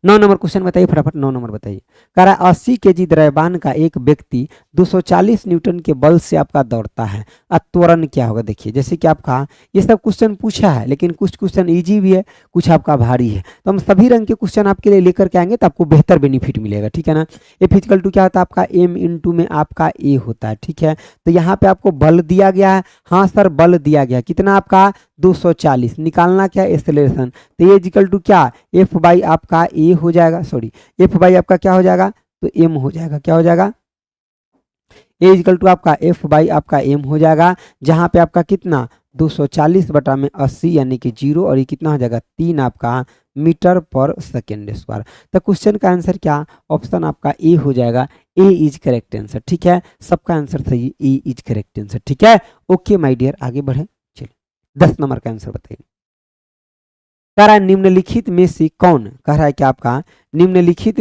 A: 9 नंबर क्वेश्चन बताइए फटाफट, 9 नंबर बताइए। कह रहा है 80 kg द्रव्यमान का एक व्यक्ति 240 न्यूटन के बल से आपका दौड़ता है, त्वरण क्या होगा। देखिए, जैसे कि आपका ये सब क्वेश्चन पूछा है, लेकिन कुछ क्वेश्चन इजी भी है, कुछ आपका भारी है, तो हम सभी रंग के क्वेश्चन आपके लिए लेकर के आएंगे, तो आपको बेहतर बेनिफिट मिलेगा, ठीक है ना। ए फिजिकल टू क्या होता है आपका, एम इंटू में आपका ए होता है, ठीक है। तो यहाँ पे आपको बल दिया गया है, हाँ सर बल दिया गया कितना आपका 240, निकालना क्या एक्सेलरेशन, तो ये इक्वल टू क्या, एफ बाई आपका ए हो जाएगा, सॉरी एफ बाई आपका क्या हो जाएगा, तो एम हो जाएगा, क्या हो जाएगा, ए इक्वल टू आपका एफ बाई आपका एम हो जाएगा। जहां पे आपका कितना 240 बटा में 80 यानी कि 0, और ये कितना हो जाएगा 3 आपका मीटर पर सेकेंड स्क्वायर। तो क्वेश्चन का आंसर क्या, ऑप्शन आपका ए हो जाएगा, ए इज करेक्ट आंसर, ठीक है। सबका आंसर सही, ए इज करेक्ट आंसर, ठीक है। ओके माय डियर, आगे बढ़े, चलिए 10 नंबर का आंसर बताइए। कह रहा है निम्नलिखित में से कौन, कह रहा है कि आपका निम्नलिखित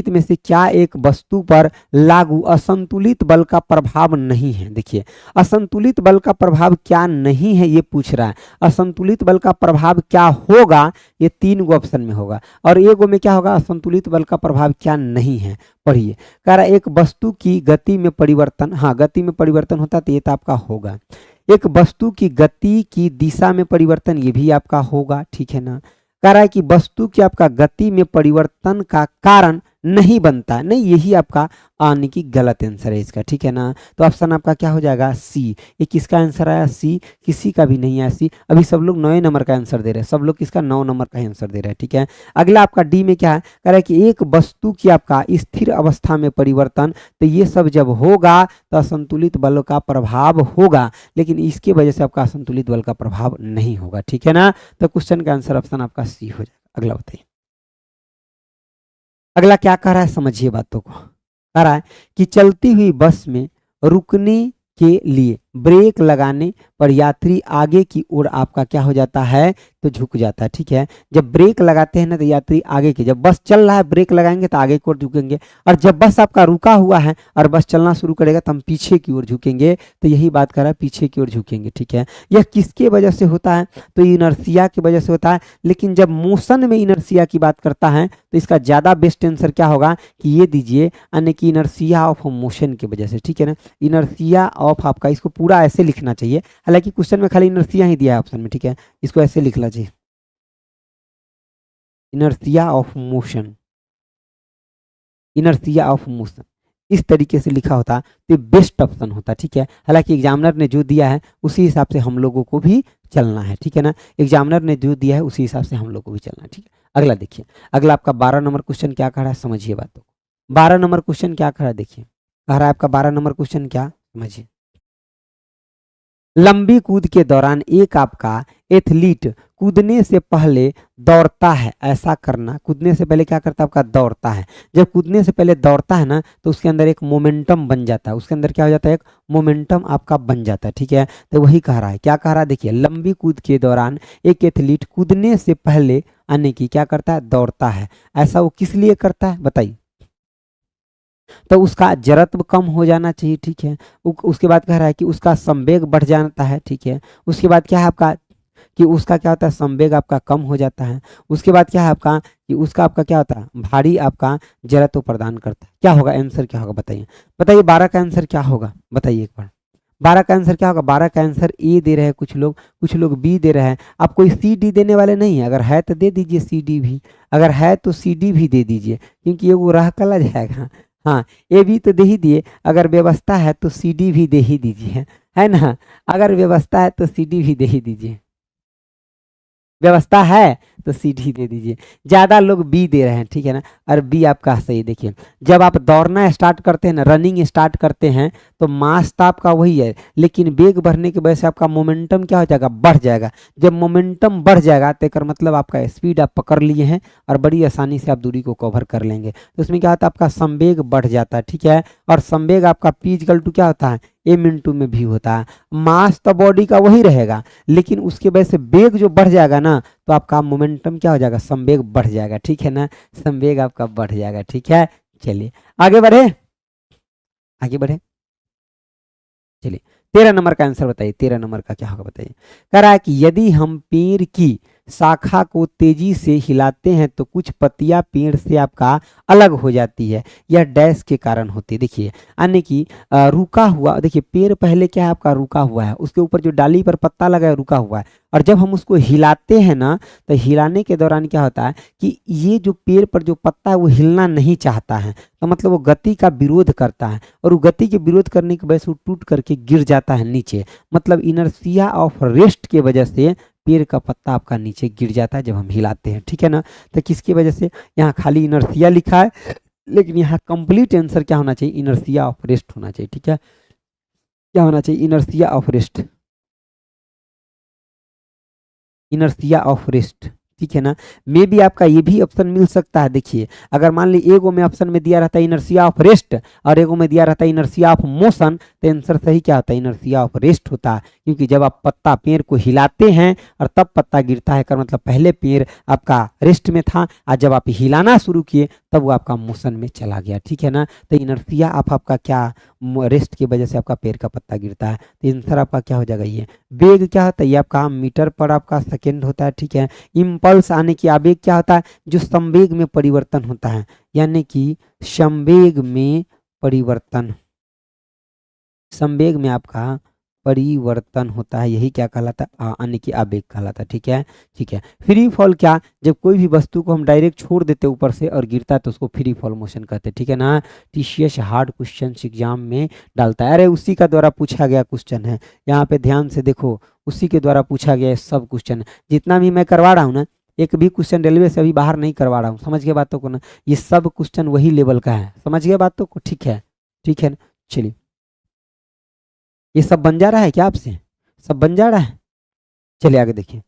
A: में से क्या एक वस्तु पर लागू असंतुलित बल का प्रभाव नहीं है। देखिए, असंतुलित बल का प्रभाव क्या नहीं है ये पूछ रहा है। असंतुलित बल का प्रभाव क्या होगा, ये 3 गो ऑप्शन में होगा, और एक गो में क्या होगा, असंतुलित बल का प्रभाव क्या नहीं है। पढ़िए, कह रहा है एक वस्तु की गति में परिवर्तन, हाँ गति में परिवर्तन होता है, तो ये तो आपका होगा। एक वस्तु की गति की दिशा में परिवर्तन, ये भी आपका होगा, ठीक है ना। कह रहा है कि वस्तु की आपका गति में परिवर्तन का कारण नहीं बनता है, नहीं, यही आपका आने की गलत आंसर है इसका, ठीक है ना। तो ऑप्शन आपका क्या हो जाएगा, सी। ये किसका आंसर आया, सी, किसी का भी नहीं आया सी। अभी सब लोग 9 नंबर का आंसर दे रहे हैं, सब लोग किसका 9 नंबर का आंसर दे रहे हैं, ठीक है। अगला आपका डी में क्या है, कह रहा है कि एक वस्तु की आपका स्थिर अवस्था में परिवर्तन, तो ये सब जब होगा तो असंतुलित बल का प्रभाव होगा, लेकिन इसके वजह से आपका असंतुलित बल का प्रभाव नहीं होगा, ठीक है ना। तो क्वेश्चन का आंसर ऑप्शन आपका सी हो जाएगा। अगला बताइए, अगला क्या कह रहा है, समझिए बातों को। कह रहा है कि चलती हुई बस में रुकने के लिए ब्रेक लगाने पर यात्री आगे की ओर आपका क्या हो जाता है, तो झुक जाता है, ठीक है। जब ब्रेक लगाते हैं ना, तो यात्री आगे की, जब बस चल रहा है ब्रेक लगाएंगे तो आगे की ओर झुकेंगे, और जब बस आपका रुका हुआ है और बस चलना शुरू करेगा तो हम पीछे की ओर झुकेंगे। तो यही बात कर रहा है, पीछे की ओर झुकेंगे, ठीक है। यह किसके वजह से होता है, तो इनर्सिया की वजह से होता है। लेकिन जब मोशन में इनर्सिया की बात करता है, तो इसका ज़्यादा बेस्ट आंसर क्या होगा, कि ये दीजिए, यानी कि इनर्सिया ऑफ मोशन की वजह से, ठीक है ना। इनर्सिया ऑफ आपका, इसको पूरा ऐसे लिखना चाहिए, हालांकि क्वेश्चन में खाली इनर्सिया ही दिया है ऑप्शन में, ठीक है। इसको ऐसे लिखना चाहिए, inertia of motion, inertia of motion, इस तरीके से लिखा होता तो बेस्ट ऑप्शन होता, ठीक है। हालांकि एग्जामिनर ने जो दिया है उसी हिसाब से हम लोगों को भी चलना है, ठीक है ना। एग्जामिनर ने जो दिया है उसी हिसाब से हम लोग को भी चलना है, ठीक है। अगला देखिए, अगला आपका 12 नंबर क्वेश्चन क्या कह रहा है, समझिए बातों को। 12 नंबर क्वेश्चन क्या कह रहा है, देखिए कह रहा है आपका 12 नंबर क्वेश्चन क्या, समझिए। लंबी कूद के दौरान एक आपका एथलीट कूदने से पहले दौड़ता है, ऐसा करना, कूदने से पहले क्या करता है आपका, दौड़ता है। जब कूदने से पहले दौड़ता है ना तो उसके अंदर एक मोमेंटम बन जाता है, उसके अंदर क्या हो जाता है, एक मोमेंटम आपका बन जाता है, ठीक है। तो वही कह रहा है, क्या कह रहा है, देखिए लंबी कूद के दौरान एक एथलीट कूदने से पहले यानी कि क्या करता है, दौड़ता है। ऐसा वो किस लिए करता है बताइए, तो उसका जड़त्व कम हो जाना चाहिए, ठीक है। उसके बाद कह रहा है कि उसका संवेग बढ़ जाता है, ठीक है। उसके बाद क्या है आपका कि उसका क्या होता है, संवेग आपका कम हो जाता है। उसके बाद क्या है आपका कि उसका आपका क्या होता है, भारी आपका जड़त्व प्रदान करता है। क्या होगा आंसर, क्या होगा बताइए, बताइए 12 का आंसर क्या होगा, बताइए एक बार। 12 का आंसर क्या होगा, 12 का आंसर ए दे रहे हैं कुछ लोग बी दे रहे हैं। आप कोई सी डी देने वाले नहीं है, अगर है तो दे दीजिए सी डी भी, अगर है तो सी डी भी दे दीजिए, क्योंकि ये वो राह कला जाएगा। हाँ, ए भी तो दे ही दिए, अगर व्यवस्था है तो सी डी भी दे ही दीजिए, है ना। अगर व्यवस्था है तो सी डी भी दे ही दीजिए, व्यवस्था है तो सी डी दे दीजिए। ज़्यादा लोग बी दे रहे हैं, ठीक है ना। और बी आपका सही, देखिए जब आप दौड़ना स्टार्ट करते हैं ना, रनिंग स्टार्ट करते हैं, तो मास तो आपका वही है, लेकिन वेग बढ़ने की वजह से आपका मोमेंटम क्या हो जाएगा, बढ़ जाएगा। जब मोमेंटम बढ़ जाएगा तो कर मतलब आपका स्पीड आप पकड़ लिए हैं और बड़ी आसानी से आप दूरी को कवर कर लेंगे। तो उसमें क्या होता है, आपका संवेग बढ़ जाता है, ठीक है। और संवेग आपका पी इक्वल टू क्या होता है, एम इनटू में भी होता है। मास तो बॉडी का वही रहेगा, लेकिन उसके वजह से वेग जो बढ़ जाएगा ना, तो आपका मोमेंटम क्या हो जाएगा, संवेग बढ़ जाएगा, ठीक है ना। संवेग आपका बढ़ जाएगा, ठीक है। चलिए आगे बढ़े, आगे बढ़े, चलिए 13 नंबर का आंसर बताइए, 13 नंबर का क्या होगा बताइए। कह रहा है कि यदि हम पेड़ की शाखा को तेजी से हिलाते हैं तो कुछ पत्तियां पेड़ से आपका अलग हो जाती है, यह डैश के कारण होती है। देखिए यानी कि रुका हुआ, देखिए पेड़ पहले क्या है आपका, रुका हुआ है, उसके ऊपर जो डाली पर पत्ता लगा है रुका हुआ है, और जब हम उसको हिलाते हैं ना, तो हिलाने के दौरान क्या होता है कि ये जो पेड़ पर जो पत्ता है वो हिलना नहीं चाहता है, तो मतलब वो गति का विरोध करता है, और वो गति के विरोध करने की वजह से वो टूट करके गिर जाता है नीचे। मतलब इनर्शिया ऑफ रेस्ट की वजह से पेड़ का पत्ता आपका नीचे गिर जाता है जब हम हिलाते हैं, ठीक है ना। तो किसकी वजह से, यहाँ खाली इनर्शिया लिखा है, लेकिन यहाँ कंप्लीट आंसर क्या होना चाहिए, इनर्शिया ऑफ रेस्ट होना चाहिए, ठीक है। क्या होना चाहिए, inertia of rest, inertia of rest, ठीक है ना। मे भी आपका ये भी ऑप्शन मिल सकता है। देखिए अगर मान ली एगो में ऑप्शन में दिया रहता है इनर्शिया ऑफ रेस्ट और एगो में दिया रहता है इनर्शिया ऑफ मोशन, तो आंसर सही क्या होता है, इनर्शिया ऑफ रेस्ट होता है। क्योंकि जब आप पत्ता पेड़ को हिलाते हैं और तब पत्ता गिरता है, कर मतलब पहले पेड़ आपका रेस्ट में था और जब आप हिलाना शुरू किए तब वो आपका मोशन में चला गया, ठीक है ना। तो इनर्शिया ऑफ आपका क्या, रेस्ट की वजह से आपका पेड़ का पत्ता गिरता है। तो आंसर आपका क्या हो जाएगा, ये वेग क्या होता है, ये आपका मीटर पर आपका सेकेंड होता है, ठीक है। इम्पल्स आने की आवेग क्या होता है, जो संवेग में परिवर्तन होता है, यानी कि संवेग में परिवर्तन, संवेग में आपका परिवर्तन होता है, यही क्या कहलाता है, यानी कि आवेग कहलाता है, ठीक है। ठीक है, फ्री फॉल क्या, जब कोई भी वस्तु को हम डायरेक्ट छोड़ देते ऊपर से और गिरता है तो उसको फ्री फॉल मोशन कहते हैं, ठीक है ना। टीसीएस हार्ड क्वेश्चन एग्जाम में डालता है, अरे उसी का द्वारा पूछा गया क्वेश्चन है, यहाँ पे ध्यान से देखो, उसी के द्वारा पूछा गया सब क्वेश्चन, जितना भी मैं करवा रहा हूँ ना, एक भी क्वेश्चन रेलवे से अभी बाहर नहीं करवा रहा हूँ, समझ गए बातों को ना, ये सब क्वेश्चन वही लेवल का है, समझ गए बातों को, ठीक है, ठीक है ना। चलिए ये सब बन जा रहा है क्या आपसे, सब बन जा रहा है। चलिए आगे देखिए,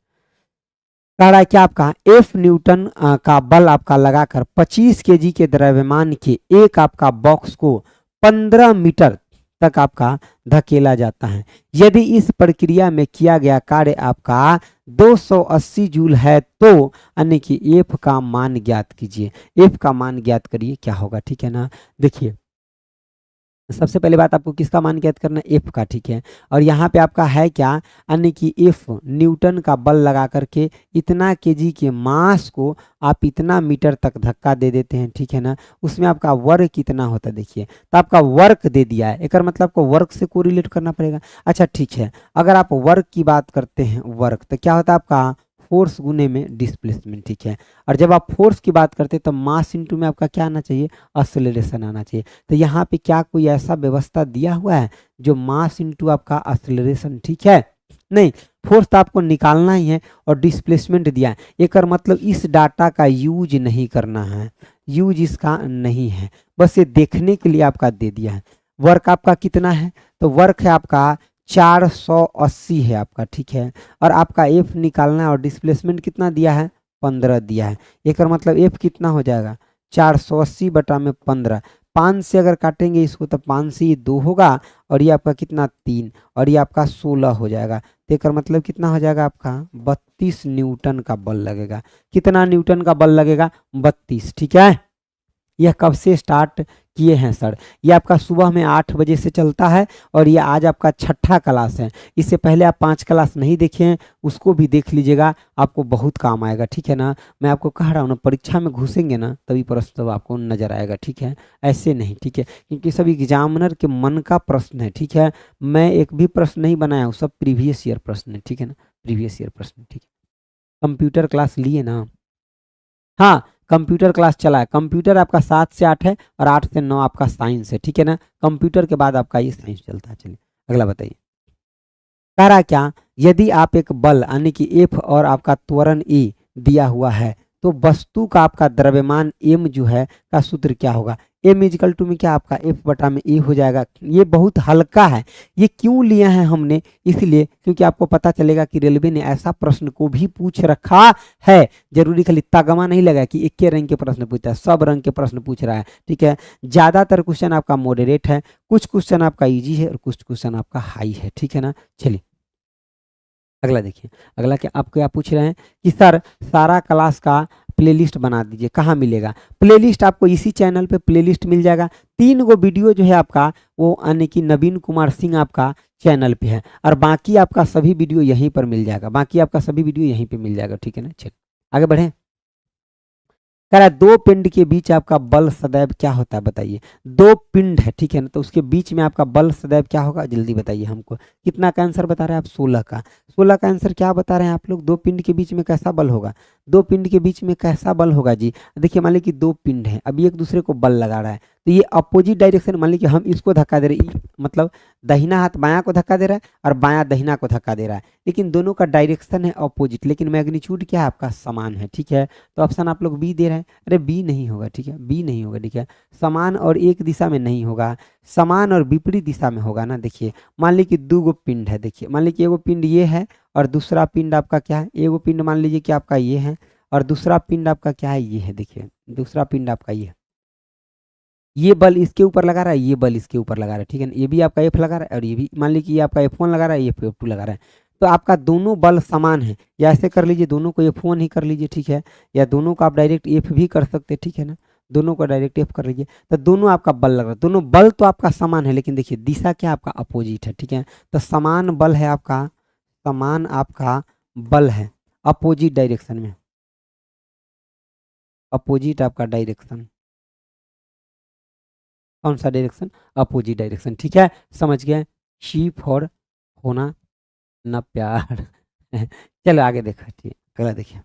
A: कह रहा है कि आपका एफ न्यूटन का बल आपका लगाकर 25 केजी के द्रव्यमान के एक आपका बॉक्स को 15 मीटर तक आपका धकेला जाता है। यदि इस प्रक्रिया में किया गया कार्य आपका 280 जूल है तो यानी कि एफ का मान ज्ञात कीजिए, एफ का मान ज्ञात करिए क्या होगा, ठीक है ना। देखिए सबसे पहले बात आपको किसका मान ज्ञात करना है, एफ का, ठीक है। और यहाँ पे आपका है क्या, यानी कि एफ न्यूटन का बल लगा करके इतना केजी के मास को आप इतना मीटर तक धक्का दे देते हैं, ठीक है ना। उसमें आपका वर्क कितना होता है, देखिए तो आपका वर्क दे दिया है, एक मतलब आपको वर्क से कोरिलेट करना पड़ेगा। अच्छा ठीक है, अगर आप वर्क की बात करते हैं, वर्क तो क्या होता है आपका फोर्स गुने में डिस्प्लेसमेंट, ठीक है। और जब आप फोर्स की बात करते हैं तो मास इंटू में आपका क्या आना चाहिए, एक्सेलरेशन आना चाहिए। तो यहाँ पे क्या कोई ऐसा व्यवस्था दिया हुआ है जो मास इंटू आपका एक्सेलरेशन, ठीक है, नहीं, फोर्स तो आपको निकालना ही है और डिस्प्लेसमेंट दिया है। एक मतलब इस डाटा का यूज नहीं करना है, यूज इसका नहीं है, बस ये देखने के लिए आपका दे दिया है। वर्क आपका कितना है, तो वर्क है आपका 480 है आपका, ठीक है। और आपका एफ निकालना है और डिस्प्लेसमेंट कितना दिया है, 15 दिया है। एक मतलब एफ कितना हो जाएगा, 480 बटा में 15, 5 से अगर काटेंगे इसको तो 5 से ये 2 होगा और ये आपका कितना 3 और ये आपका 16 हो जाएगा। तो एक मतलब कितना हो जाएगा आपका 32 न्यूटन का बल लगेगा। कितना न्यूटन का बल लगेगा, 32, ठीक है। यह कब से स्टार्ट किए हैं सर, ये आपका सुबह में 8 बजे से चलता है और ये आज आपका 6ठा क्लास है। इससे पहले आप 5 क्लास नहीं देखे हैं, उसको भी देख लीजिएगा, आपको बहुत काम आएगा, ठीक है ना। मैं आपको कह रहा हूँ ना, परीक्षा में घुसेंगे ना तभी प्रश्न तब आपको नजर आएगा, ठीक है, ऐसे नहीं, ठीक है, क्योंकि सब एग्जामिनर के मन का प्रश्न है, ठीक है। मैं एक भी प्रश्न नहीं बनाया हूँ, सब प्रीवियस ईयर प्रश्न है, ठीक है ना, प्रीवियस ईयर प्रश्न, ठीक है। कंप्यूटर क्लास लिए ना, हाँ कंप्यूटर क्लास चला है। कंप्यूटर आपका 7 से 8 है और 8 से 9 आपका साइंस है, ठीक है ना। कंप्यूटर के बाद आपका ये साइंस चलता है। चलिए अगला बताइए, कह रहा क्या, यदि आप एक बल यानी कि एफ और आपका त्वरण ई दिया हुआ है तो वस्तु का आपका द्रव्यमान एम जो है का सूत्र क्या होगा। एम इजिकल टू में क्या आपका एफ बटा में ए हो जाएगा। ये बहुत हल्का है, ये क्यों लिया है हमने, इसलिए क्योंकि आपको पता चलेगा कि रेलवे ने ऐसा प्रश्न को भी पूछ रखा है। जरूरी खाली तगमा नहीं लगा कि एक के रंग के प्रश्न पूछता है, सब रंग के प्रश्न पूछ रहा है, ठीक है। ज्यादातर क्वेश्चन आपका मॉडरेट है, कुछ क्वेश्चन आपका इजी है और कुछ क्वेश्चन आपका हाई है, ठीक है ना। चलिए अगला देखिए, अगला क्या आप क्या पूछ रहे हैं कि सर सारा क्लास का प्लेलिस्ट बना दीजिए, कहाँ मिलेगा। प्लेलिस्ट आपको इसी चैनल पे प्लेलिस्ट मिल जाएगा। 3 गो वीडियो जो है आपका वो यानी कि नवीन कुमार सिंह आपका चैनल पे है और बाकी आपका सभी वीडियो यहीं पर मिल जाएगा, बाकी आपका सभी वीडियो यहीं पे मिल जाएगा, ठीक है ना। चलिए आगे बढ़े, कह रहा है दो पिंड के बीच आपका बल सदैव क्या होता है, बताइए। दो पिंड है, ठीक है ना, तो उसके बीच में आपका बल सदैव क्या होगा, जल्दी बताइए हमको। कितना का आंसर बता रहे हैं आप, 16 का। 16 का आंसर क्या बता रहे हैं आप लोग, दो पिंड के बीच में कैसा बल होगा, दो पिंड के बीच में कैसा बल होगा जी। देखिए मान लीजिए कि दो पिंड है, अभी एक दूसरे को बल लगा रहा है, तो ये अपोजिट डायरेक्शन, मान लीजिए हम इसको धक्का दे रहे हैं, मतलब दाहिना हाथ बायां को धक्का दे रहा है और बायां दाहिना को धक्का दे रहा है, लेकिन दोनों का डायरेक्शन है अपोजिट, लेकिन मैग्नीट्यूड क्या है आपका समान है, ठीक है। तो ऑप्शन आप लोग बी दे रहे हैं, अरे बी नहीं होगा, ठीक है, बी नहीं होगा, ठीक है। समान और एक दिशा में नहीं होगा, समान और विपरीत दिशा में होगा ना। देखिए मान लीजिए कि दो गो पिंड है, देखिए मान लीजिए कि एगो पिंड ये है और दूसरा पिंड आपका क्या है, एगो पिंड मान लीजिए कि आपका ये है और दूसरा पिंड आपका क्या है, ये है। देखिए दूसरा पिंड आपका ये है, ये बल इसके ऊपर लगा रहा है, ये बल इसके ऊपर लगा रहा है, ठीक है ना। ये भी आपका एफ लगा रहा है और ये भी मान लीजिए कि ये आपका F1 लगा रहा है, ये F2 लगा रहा है, तो आपका दोनों बल समान है। या ऐसे कर लीजिए, दोनों को F1 ही कर लीजिए, ठीक है, या दोनों को आप डायरेक्ट एफ भी कर सकते हैं, ठीक है ना। दोनों को डायरेक्ट एफ कर लीजिए, तो दोनों आपका बल लग रहा है, दोनों बल तो आपका समान है, लेकिन देखिए दिशा क्या आपका अपोजिट है, ठीक है। तो समान बल है आपका, समान आपका बल है अपोजिट डायरेक्शन में, अपोजिट आपका डायरेक्शन, कौन सा डायरेक्शन, अपोजिट डायरेक्शन, ठीक है, समझ गए। शी फॉर होना ना प्यार चलो आगे देखो, ठीक अगला देखिए,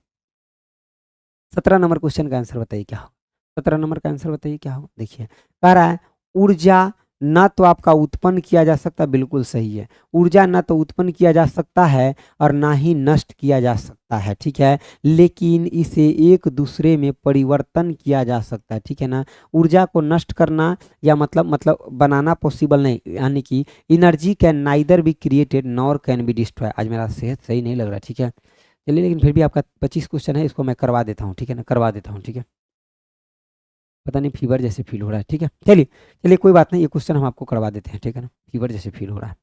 A: 17 नंबर क्वेश्चन का आंसर बताइए क्या हो। 17 नंबर का आंसर बताइए क्या हो। देखिए कह रहा है ऊर्जा ना तो आपका उत्पन्न किया जा सकता, बिल्कुल सही है, ऊर्जा ना तो उत्पन्न किया जा सकता है और ना ही नष्ट किया जा सकता है, ठीक है, लेकिन इसे एक दूसरे में परिवर्तन किया जा सकता है, ठीक है ना। ऊर्जा को नष्ट करना या मतलब बनाना पॉसिबल नहीं, यानी कि energy can neither be created nor can be destroy. आज मेरा सेहत सही नहीं लग रहा, ठीक है, चलिए, लेकिन फिर भी आपका 25 क्वेश्चन है, इसको मैं करवा देता हूँ, ठीक है ना, करवा देता हूँ, ठीक है। पता नहीं फीवर जैसे फील हो रहा है, ठीक है, चलिए चलिए कोई बात नहीं, ये क्वेश्चन हम आपको करवा देते हैं, ठीक है ना, फीवर जैसे फील हो रहा है।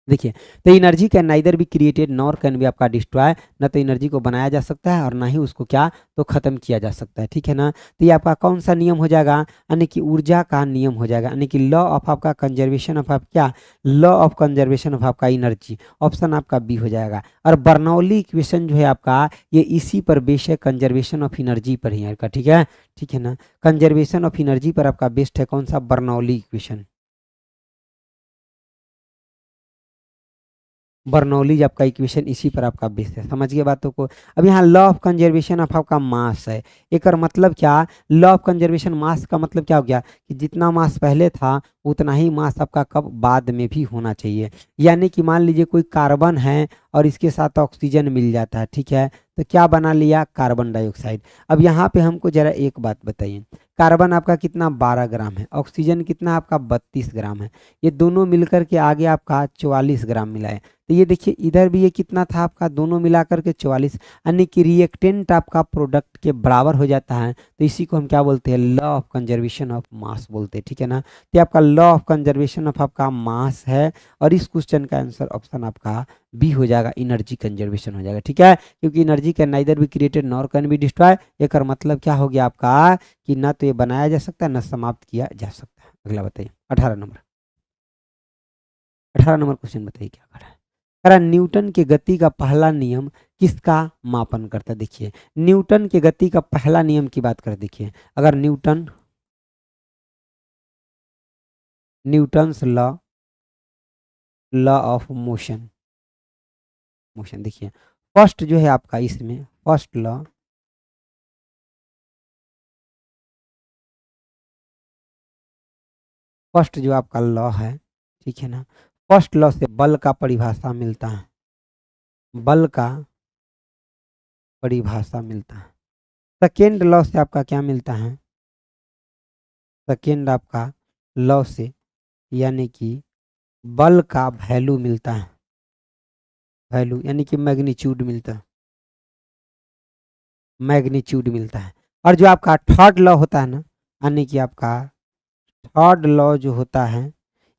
A: देखिए तो energy can neither be created nor can be आपका डिस्ट्रॉय, न तो एनर्जी को बनाया जा सकता है और ना ही उसको क्या तो खत्म किया जा सकता है, ठीक है ना। तो ये आपका कौन सा नियम हो जाएगा, यानी कि ऊर्जा का नियम हो जाएगा, यानी कि लॉ ऑफ आपका कंजर्वेशन ऑफ आप क्या, लॉ ऑफ कंजर्वेशन ऑफ आपका एनर्जी, ऑप्शन आपका बी हो जाएगा। और बर्नौली इक्वेशन जो है आपका ये इसी पर बेस है, कंजर्वेशन ऑफ एनर्जी पर ही आपका, ठीक है ना, कंजर्वेशन ऑफ एनर्जी पर आपका बेस्ड है कौन सा, बर्नौली इक्वेशन। बर्नौलीज आपका इक्वेशन इसी पर आपका बेस है, समझ गए बातों को। अब यहाँ लॉ ऑफ कंजर्वेशन ऑफ आपका मास है, एक मतलब क्या, लॉ ऑफ कंजर्वेशन मास का मतलब क्या हो गया कि जितना मास पहले था उतना ही मास आपका कब बाद में भी होना चाहिए। यानी कि मान लीजिए कोई कार्बन है और इसके साथ ऑक्सीजन मिल जाता है, ठीक है, तो क्या बना लिया, कार्बन डाइऑक्साइड। अब यहाँ पे हमको जरा एक बात बताइए, कार्बन आपका कितना 12 ग्राम है, ऑक्सीजन कितना आपका 32 ग्राम है, ये दोनों मिलकर के आगे आपका 44 ग्राम मिला है। तो ये देखिए इधर भी ये कितना था आपका, दोनों मिलाकर के 44, यानी कि रिएक्टेंट आपका प्रोडक्ट के बराबर हो जाता है। तो इसी को हम क्या बोलते हैं, law of conservation of mass बोलते हैं, ठीक है ना। तो आपका लॉ ऑफ कंजर्वेशन ऑफ आपका मास है, और इस क्वेश्चन का आंसर ऑप्शन आपका बी हो जाएगा, एनर्जी कंजर्वेशन हो जाएगा, ठीक है, क्योंकि energy can neither be created nor can be destroy. एक मतलब क्या हो गया आपका कि ना तो ये बनाया जा सकता है ना समाप्त किया जा सकता है। अगला बताइए 18 नंबर, 18 नंबर क्वेश्चन बताइए क्या कर रहा है। कह रहा न्यूटन के गति का पहला नियम किसका मापन करता है। देखिए न्यूटन के गति का पहला नियम की बात करें, देखिए अगर न्यूटन्स लॉ ऑफ मोशन, देखिए फर्स्ट जो है आपका इसमें फर्स्ट लॉ, फर्स्ट जो आपका लॉ है, ठीक है ना, फर्स्ट लॉ से बल का परिभाषा मिलता है, बल का परिभाषा मिलता है। सेकेंड लॉ से आपका क्या मिलता है, सेकेंड आपका लॉ से यानी कि बल का वैल्यू मिलता है, वैल्यू यानी कि मैग्नीट्यूड मिलता है, मैग्नीट्यूड मिलता है। और जो आपका थर्ड लॉ होता है ना, यानी कि आपका थर्ड लॉ जो होता है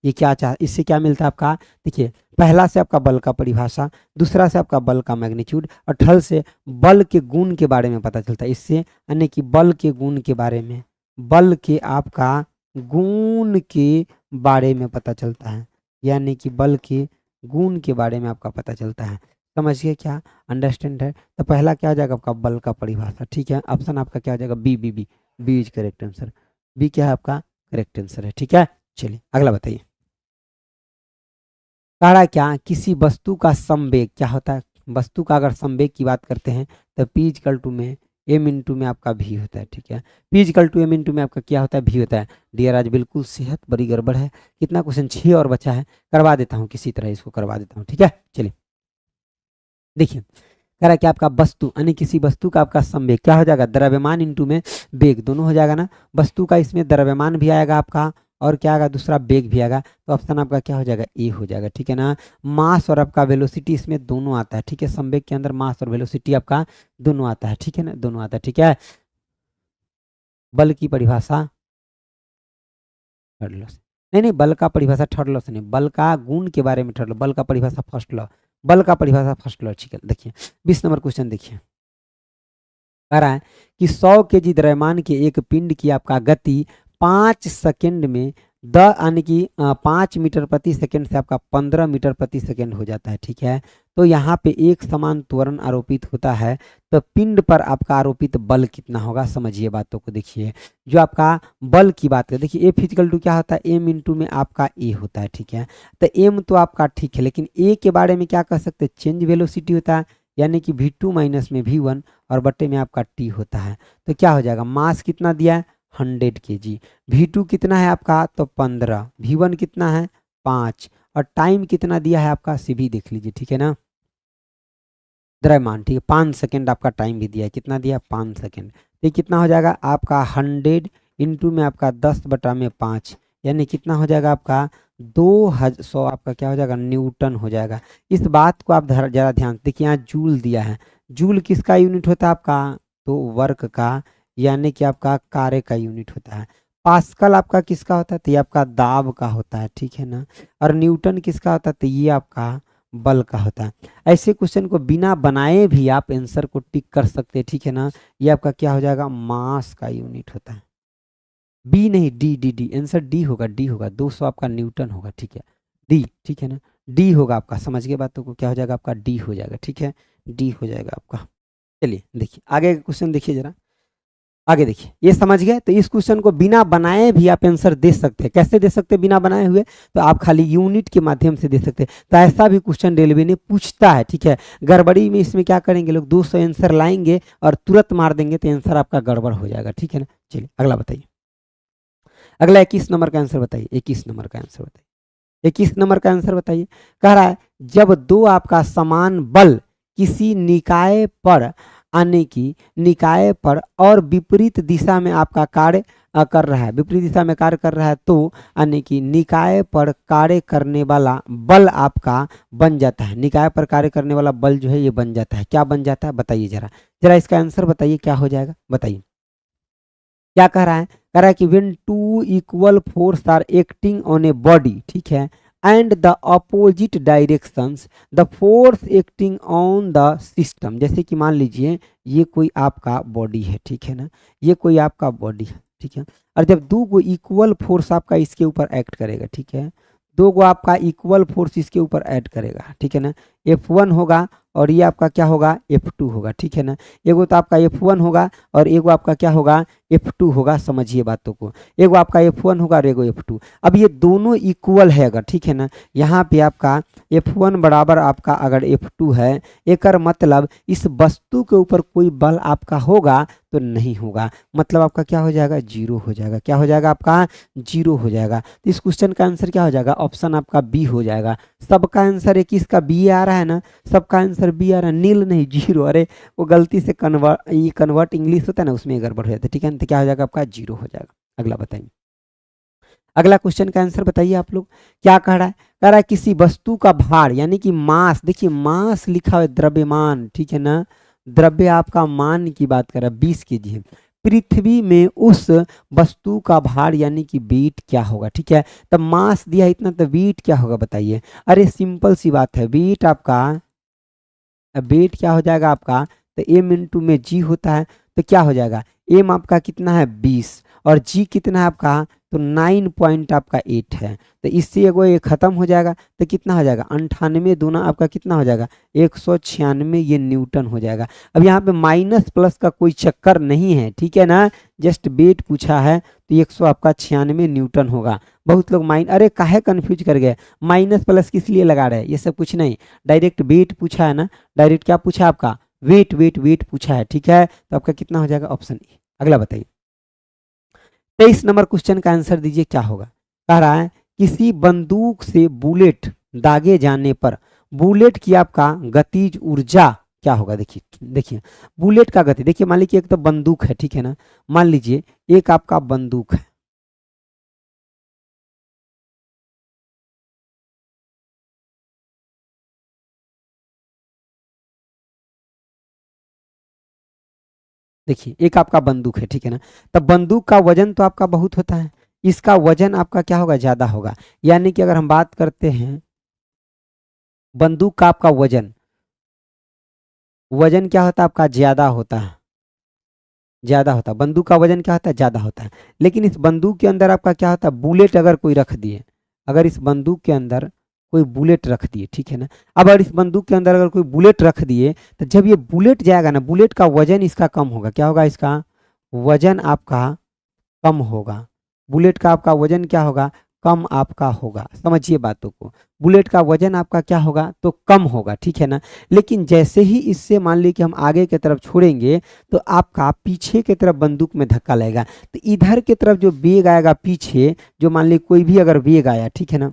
A: ये क्या इससे क्या मिलता है आपका, देखिए पहला से आपका बल का परिभाषा, दूसरा से आपका बल का मैग्नीट्यूड, और थर्ड से बल के गुण के बारे में पता चलता है इससे, यानी कि बल के गुण के बारे में, बल के आपका गुण के बारे में पता चलता है, यानी कि बल के गुण के बारे में आपका पता चलता है। समझिए क्या, अंडरस्टैंड है। तो पहला क्या हो जाएगा आपका बल का परिभाषा, ठीक है, ऑप्शन आपका क्या हो जाएगा, B B B B is correct answer, B क्या है आपका करेक्ट आंसर है, ठीक है। चलिए अगला बताइए, कह क्या किसी वस्तु का संवेग क्या होता है, वस्तु का अगर संवेग की बात करते हैं तो पी इक्वल टू में एम इंटू में आपका भी होता है, ठीक है, P equal to M into में आपका क्या होता है, भी होता है। डियर आज बिल्कुल सेहत बड़ी गड़बड़ है, कितना क्वेश्चन 6 और बचा है, करवा देता हूँ किसी तरह इसको करवा देता हूँ, ठीक है। चलिए देखिए कह रहा है कि आपका वस्तु यानी किसी वस्तु का आपका संवेग क्या हो जाएगा, द्रव्यमान इंटू में वेग, दोनों हो जाएगा ना, वस्तु का इसमें द्रव्यमान भी आएगा आपका और क्या आएगा दूसरा वेग भी आएगा, तो ऑप्शन आपका क्या हो जाएगा, ए हो जाएगा, ठीक है ना। मास और आपका वेलोसिटी इसमें दोनों आता है, ठीक है, संवेग के अंदर मास और वेलोसिटी आपका दोनों आता है, ठीक है ना, दोनों आता है, ठीक है। बल की परिभाषा थर्ड लॉ से, नहीं नहीं बल का परिभाषा थर्ड लॉ से नहीं, बल का गुण के बारे में थर्ड लॉ, बल का परिभाषा फर्स्ट लॉ, बल का परिभाषा फर्स्ट लॉ, ठीक है। देखिए 20 नंबर क्वेश्चन देखिए, कह रहा है कि 100 केजी द्रव्यमान के एक पिंड की आपका गति 5 सेकंड में यानी कि 5 मीटर प्रति सेकंड से आपका 15 मीटर प्रति सेकंड हो जाता है, ठीक है। तो यहाँ पे एक समान त्वरण आरोपित होता है, तो पिंड पर आपका आरोपित बल कितना होगा, समझिए बातों को। देखिए जो आपका बल की बात है, देखिए ए फिजिकल टू क्या होता है, एम इंटू में आपका ए होता है, ठीक है। तो एम तो आपका ठीक है, लेकिन ए के बारे में क्या कह सकते हैं, चेंज वेलोसिटी होता है, यानी कि V2 माइनस में V1 और बट्टे में आपका टी होता है। तो क्या हो जाएगा, मास कितना दिया है 100 kg, V2 कितना है आपका तो 15, V1 कितना है 5, और टाइम कितना दिया है आपका सीभी देख लीजिए, ठीक है ना, द्रव्यमान, ठीक है, 5 सेकंड आपका टाइम भी दिया है, कितना दिया 5 सेकंड। तो ये कितना हो जाएगा आपका 100 इंटू में आपका 10 बटा में 5, यानी कितना हो जाएगा आपका 200 आपका क्या हो जाएगा न्यूटन हो जाएगा। इस बात को आप जरा ध्यान देखिए, यहाँ जूल दिया है, जूल किसका यूनिट होता है आपका, तो वर्क का, यानी कि आपका कार्य का यूनिट होता है। पास्कल आपका किसका होता है, तो ये आपका दाब का होता है, ठीक है ना। और न्यूटन किसका होता है, तो ये आपका बल का होता है। ऐसे क्वेश्चन को बिना बनाए भी आप आंसर को टिक कर सकते हैं, ठीक है ना। ये आपका क्या हो जाएगा, मास का यूनिट होता है, बी नहीं D, D D answer D होगा, डी होगा, 200 आपका न्यूटन होगा, ठीक है, डी, ठीक है ना, डी होगा आपका, समझ गए बातों को, क्या हो जाएगा आपका डी हो जाएगा, ठीक है, डी हो जाएगा आपका। चलिए देखिए आगे का क्वेश्चन देखिए जरा, आगे देखिए, ये समझ गए। तो इस क्वेश्चन को बिना बनाए भी आप आंसर दे सकते हैं। कैसे दे सकते हैं बिना बनाए हुए? तो आप खाली यूनिट के माध्यम से दे सकते हैं। तो ऐसा भी क्वेश्चन रेलवे ने पूछता है, ठीक है। गड़बड़ी में इसमें क्या करेंगे लोग, 200 आंसर लाएंगे और तुरंत मार देंगे तो आंसर आपका गड़बड़ हो जाएगा, ठीक है ना। चलिए अगला बताइए, अगला 21 नंबर का आंसर बताइए। 21 नंबर का आंसर बताइए। 21 नंबर का आंसर बताइए। कह रहा है जब दो आपका समान बल किसी निकाय पर आने की निकाय पर और विपरीत दिशा में आपका कार्य कर रहा है, विपरीत दिशा में कार्य कर रहा है, तो यानी कि निकाय पर कार्य करने वाला बल आपका बन जाता है। निकाय पर कार्य करने वाला बल जो है ये बन जाता है। क्या बन जाता है बताइए जरा, जरा इसका आंसर बताइए क्या हो जाएगा, बताइए क्या कह रहा है। कह रहा है कि when two equal force are acting on a body, ठीक है, and the opposite directions the force acting on the system. जैसे कि मान लीजिए ये कोई आपका बॉडी है, ठीक है ना, ये कोई आपका बॉडी है, ठीक है। और जब दो को इक्वल फोर्स आपका इसके ऊपर एक्ट करेगा, ठीक है, दो को आपका इक्वल फोर्स इसके ऊपर ऐड करेगा, ठीक है ना। F1 होगा और ये आपका क्या होगा, F2 होगा, ठीक है ना। एगो तो आपका F1 होगा और एगो आपका क्या होगा, F2 होगा। समझिए बातों को, एगो आपका F1 होगा और एगो F2। अब ये दोनों इक्वल है अगर, ठीक है ना, यहाँ पे आपका F1 बराबर आपका अगर F2 है, एक मतलब इस वस्तु के ऊपर कोई बल आपका होगा तो नहीं होगा, मतलब आपका क्या हो जाएगा, जीरो हो जाएगा। क्या हो जाएगा आपका, जीरो हो जाएगा। तो इस क्वेश्चन का आंसर क्या हो जाएगा, ऑप्शन आपका बी हो जाएगा। सबका आंसर 21 का बी आ रहा है ना, सबका आंसर बी आ रहा है, नील नहीं जीरो। अरे वो गलती से कन्वर्ट इंग्लिश होता है ना, उसमें गड़बड़ हो जाता है, ठीक है ना। तो क्या हो जाएगा आपका, जीरो हो जाएगा। अगला बताइए, अगला क्वेश्चन का आंसर बताइए आप लोग। क्या कह रहा है, कह रहा है किसी वस्तु का भार यानी कि मास, देखिए मास लिखा हुआ है, द्रव्यमान, ठीक है ना, द्रव्य आपका मान की बात कर रहा है, 20 कीजिए। पृथ्वी में उस वस्तु का भार यानी कि वेट क्या होगा, ठीक है। तब मास दिया इतना तो वेट क्या होगा बताइए। अरे सिंपल सी बात है, वेट आपका, वेट क्या हो जाएगा आपका, तो एम इंटू में जी होता है, तो क्या हो जाएगा, एम आपका कितना है 20 और जी कितना है आपका, तो 9 पॉइंट आपका 8 है। तो इससे एगो ये खत्म हो जाएगा, तो कितना हो जाएगा 98 दूना आपका कितना हो जाएगा 196, ये न्यूटन हो जाएगा। अब यहाँ पे माइनस प्लस का कोई चक्कर नहीं है, ठीक है ना, जस्ट वेट पूछा है तो 100 आपका 96 न्यूटन होगा। बहुत लोग अरे काहे कंफ्यूज कर गए, माइनस प्लस किस लिए लगा रहे हैं, ये सब कुछ नहीं, डायरेक्ट वेट पूछा है ना, डायरेक्ट क्या पूछा आपका, वेट वेट वेट पूछा है, ठीक है। तो आपका कितना हो जाएगा, ऑप्शन ए। अगला बताइए, 23 नंबर क्वेश्चन का आंसर दीजिए क्या होगा। कह रहा है किसी बंदूक से बुलेट दागे जाने पर बुलेट की आपका गतिज ऊर्जा क्या होगा। देखिए देखिए बुलेट का गति, देखिए मान लीजिए एक तो बंदूक है, ठीक है ना, मान लीजिए एक आपका बंदूक है, देखिए एक आपका बंदूक है, ठीक है ना। तब बंदूक का वजन तो आपका बहुत होता है, इसका वजन आपका क्या होगा, ज्यादा होगा। यानी कि अगर हम बात करते हैं बंदूक का आपका वजन, वजन क्या होता है आपका, ज्यादा होता है, ज्यादा होता है। बंदूक का वजन क्या होता है, ज्यादा होता है। लेकिन इस बंदूक के अंदर आपका क्या होता है, बुलेट अगर कोई रख दिए, अगर इस बंदूक के अंदर कोई बुलेट रख दिए, ठीक है ना, अब अगर इस बंदूक के अंदर अगर कोई बुलेट रख दिए, तो जब ये बुलेट जाएगा ना, बुलेट का वजन इसका कम होगा। क्या होगा, इसका वजन आपका कम होगा। बुलेट का आपका वजन क्या होगा, कम आपका होगा। समझिए बातों को, बुलेट का वजन आपका क्या होगा, तो कम होगा, ठीक है ना। लेकिन जैसे ही इससे मान लीजिए कि हम आगे की तरफ छोड़ेंगे तो आपका पीछे की तरफ बंदूक में धक्का लगेगा, तो इधर की तरफ जो वेग आएगा पीछे, जो मान लीजिए कोई भी अगर वेग आया, ठीक है ना,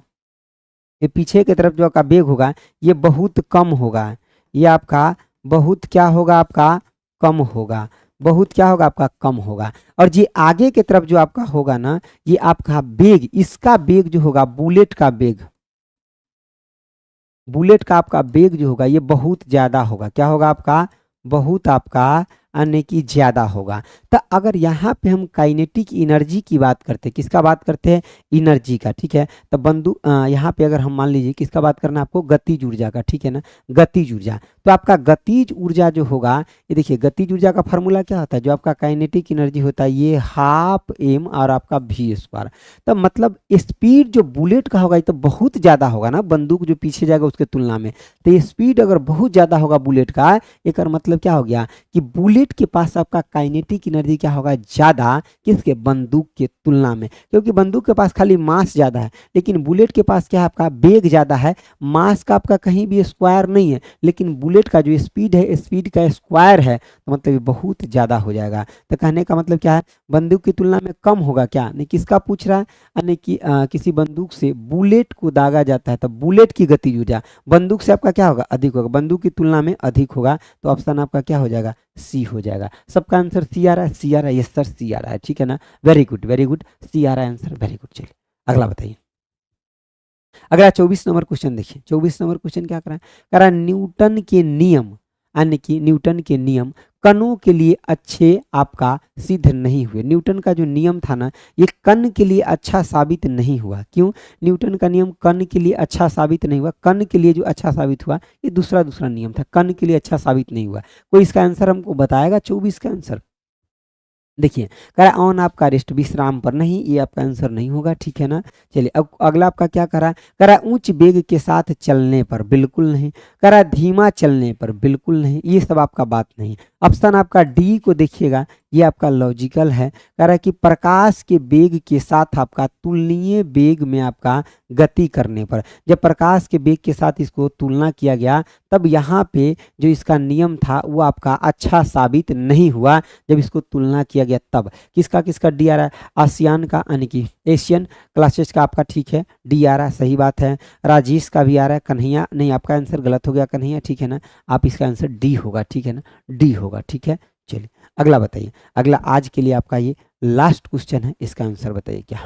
A: ये पीछे की तरफ जो आपका वेग होगा ये बहुत कम होगा, ये आपका बहुत क्या होगा, आपका कम होगा, बहुत क्या होगा आपका कम होगा। और ये आगे की तरफ जो आपका होगा ना, ये आपका वेग, इसका वेग जो होगा बुलेट का वेग, बुलेट का आपका वेग जो होगा ये बहुत ज्यादा होगा। क्या होगा आपका, बहुत आपका यानी कि ज्यादा होगा। तो अगर यहाँ पे हम काइनेटिक एनर्जी की बात करते हैं, किसका बात करते हैं, एनर्जी का, ठीक है। तो बंदूक यहाँ पे अगर हम मान लीजिए किसका बात करना है आपको, गतिज ऊर्जा का, ठीक है ना, गतिज ऊर्जा। तो आपका गतिज ऊर्जा जो होगा, ये देखिए गतिज ऊर्जा का फॉर्मूला क्या होता है, जो आपका काइनेटिक एनर्जी होता है ये हाफ एम और आपका वी स्क्वायर। तो मतलब स्पीड जो बुलेट का होगा ये तो बहुत ज्यादा होगा ना, बंदूक जो पीछे जाएगा उसके तुलना में। तो ये स्पीड अगर बहुत ज्यादा होगा बुलेट का, एक मतलब क्या हो गया कि बुलेट बुलेट के पास आपका काइनेटिक एनर्जी क्या होगा, ज़्यादा, किसके, बंदूक के तुलना में, क्योंकि बंदूक के पास खाली मास ज़्यादा है, लेकिन बुलेट के पास क्या है, आपका वेग ज़्यादा है, मास का आपका कहीं भी स्क्वायर नहीं है, लेकिन बुलेट का जो स्पीड है, स्पीड का स्क्वायर है, तो मतलब ये बहुत ज़्यादा हो जाएगा। तो कहने का मतलब क्या है, बंदूक की तुलना में कम होगा, क्या नहीं, किसका पूछ रहा है, यानी कि किसी बंदूक से बुलेट को दागा जाता है, तो बुलेट की गति ऊर्जा बंदूक से आपका क्या होगा, अधिक होगा, बंदूक की तुलना में अधिक होगा। तो ऑप्शन आपका क्या हो जाएगा, सी हो जाएगा। सबका आंसर सी आ रहा है, सी आ रहा है, यस सर सी आ रहा है, ठीक है ना, वेरी गुड वेरी गुड, सी आ रहा है आंसर, वेरी गुड। चलिए अगला बताइए। अगला 24 नंबर क्वेश्चन देखिए। 24 नंबर क्वेश्चन क्या कर रहा है, कह रहा है न्यूटन के नियम, यानी कि न्यूटन के नियम कणों के लिए अच्छे आपका सिद्ध नहीं हुए। न्यूटन का जो नियम था ना, ये कण के लिए अच्छा साबित नहीं हुआ। क्यों, न्यूटन का नियम कण के लिए अच्छा साबित नहीं हुआ, कण के लिए जो अच्छा साबित हुआ ये दूसरा नियम था, कण के लिए अच्छा साबित नहीं हुआ। कोई इसका आंसर हमको बताएगा 24 का आंसर। देखिए कह रहा है ऑन आपका रेस्ट, विश्राम पर, नहीं ये आपका आंसर नहीं होगा, ठीक है ना। चलिए अब अगला आपका क्या कह रहा है, कह रहा है उच्च वेग के साथ चलने पर, बिल्कुल नहीं। कह रहा है धीमा चलने पर, बिल्कुल नहीं, ये सब आपका बात नहीं। ऑप्शन आपका डी को देखिएगा, ये आपका लॉजिकल है। कह रहा है कि प्रकाश के वेग के साथ आपका तुलनीय वेग में आपका गति करने पर, जब प्रकाश के वेग के साथ इसको तुलना किया गया, तब यहाँ पे जो इसका नियम था वो आपका अच्छा साबित नहीं हुआ, जब इसको तुलना किया गया तब। किसका किसका डी आ रहा है, आसियान का, यानी कि एशियन क्लासेस का आपका, ठीक है, डी आ रहा है, सही बात है। राजेश का भी आ रहा है, कन्हैया नहीं, आपका आंसर गलत हो गया कन्हैया, ठीक है ना, आप इसका आंसर डी होगा, ठीक है ना, डी होगा, ठीक है। चलिए अगला बताइए। अगला आज के लिए आपका ये लास्ट क्वेश्चन है, इसका आंसर बताइए क्या।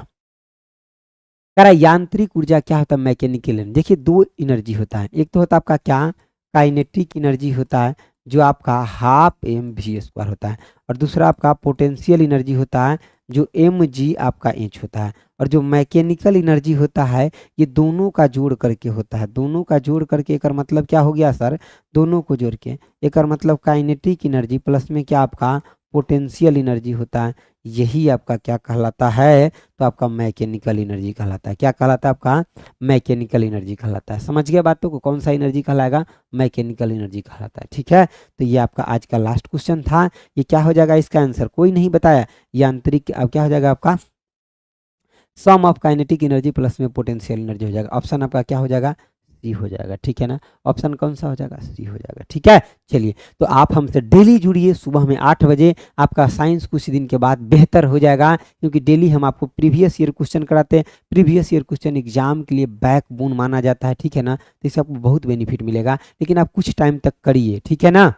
A: कह रहा है यांत्रिक ऊर्जा क्या होता है, मैकेनिकल एनर्जी। देखिए दो एनर्जी होता है, एक तो होता है आपका क्या, काइनेटिक एनर्जी होता है जो आपका हाफ एम वी स्क्वायर होता है, और दूसरा आपका पोटेंशियल एनर्जी होता है जो एम जी आपका एच होता है, और जो मैकेनिकल एनर्जी होता है ये दोनों का जोड़ करके होता है, दोनों का जोड़ करके। एक मतलब क्या हो गया सर, दोनों को जोड़ के एक मतलब काइनेटिक एनर्जी प्लस में क्या आपका पोटेंशियल एनर्जी होता है, यही आपका क्या कहलाता है, तो आपका मैकेनिकल एनर्जी कहलाता है। क्या कहलाता है आपका, मैकेनिकल एनर्जी कहलाता है। समझ गया बातों को, कौन सा एनर्जी कहलाएगा, मैकेनिकल एनर्जी कहलाता है, ठीक है। तो ये आपका आज का लास्ट क्वेश्चन था। ये क्या हो जाएगा, इसका आंसर कोई नहीं बताया, यांत्रिक, अब क्या हो जाएगा आपका सम ऑफ काइनेटिक एनर्जी प्लस में पोटेंशियल एनर्जी हो जाएगा। ऑप्शन आपका क्या हो जाएगा, सी हो जाएगा, ठीक है ना। ऑप्शन कौन सा हो जाएगा, सी हो जाएगा, ठीक है। चलिए तो आप हमसे डेली जुड़िए, सुबह में 8 बजे। आपका साइंस कुछ दिन के बाद बेहतर हो जाएगा, क्योंकि डेली हम आपको प्रीवियस ईयर क्वेश्चन कराते हैं। प्रीवियस ईयर क्वेश्चन एग्जाम के लिए बैकबोन माना जाता है, ठीक है ना। तो इससे आपको बहुत बेनिफिट मिलेगा, लेकिन आप कुछ टाइम तक करिए, ठीक है ना।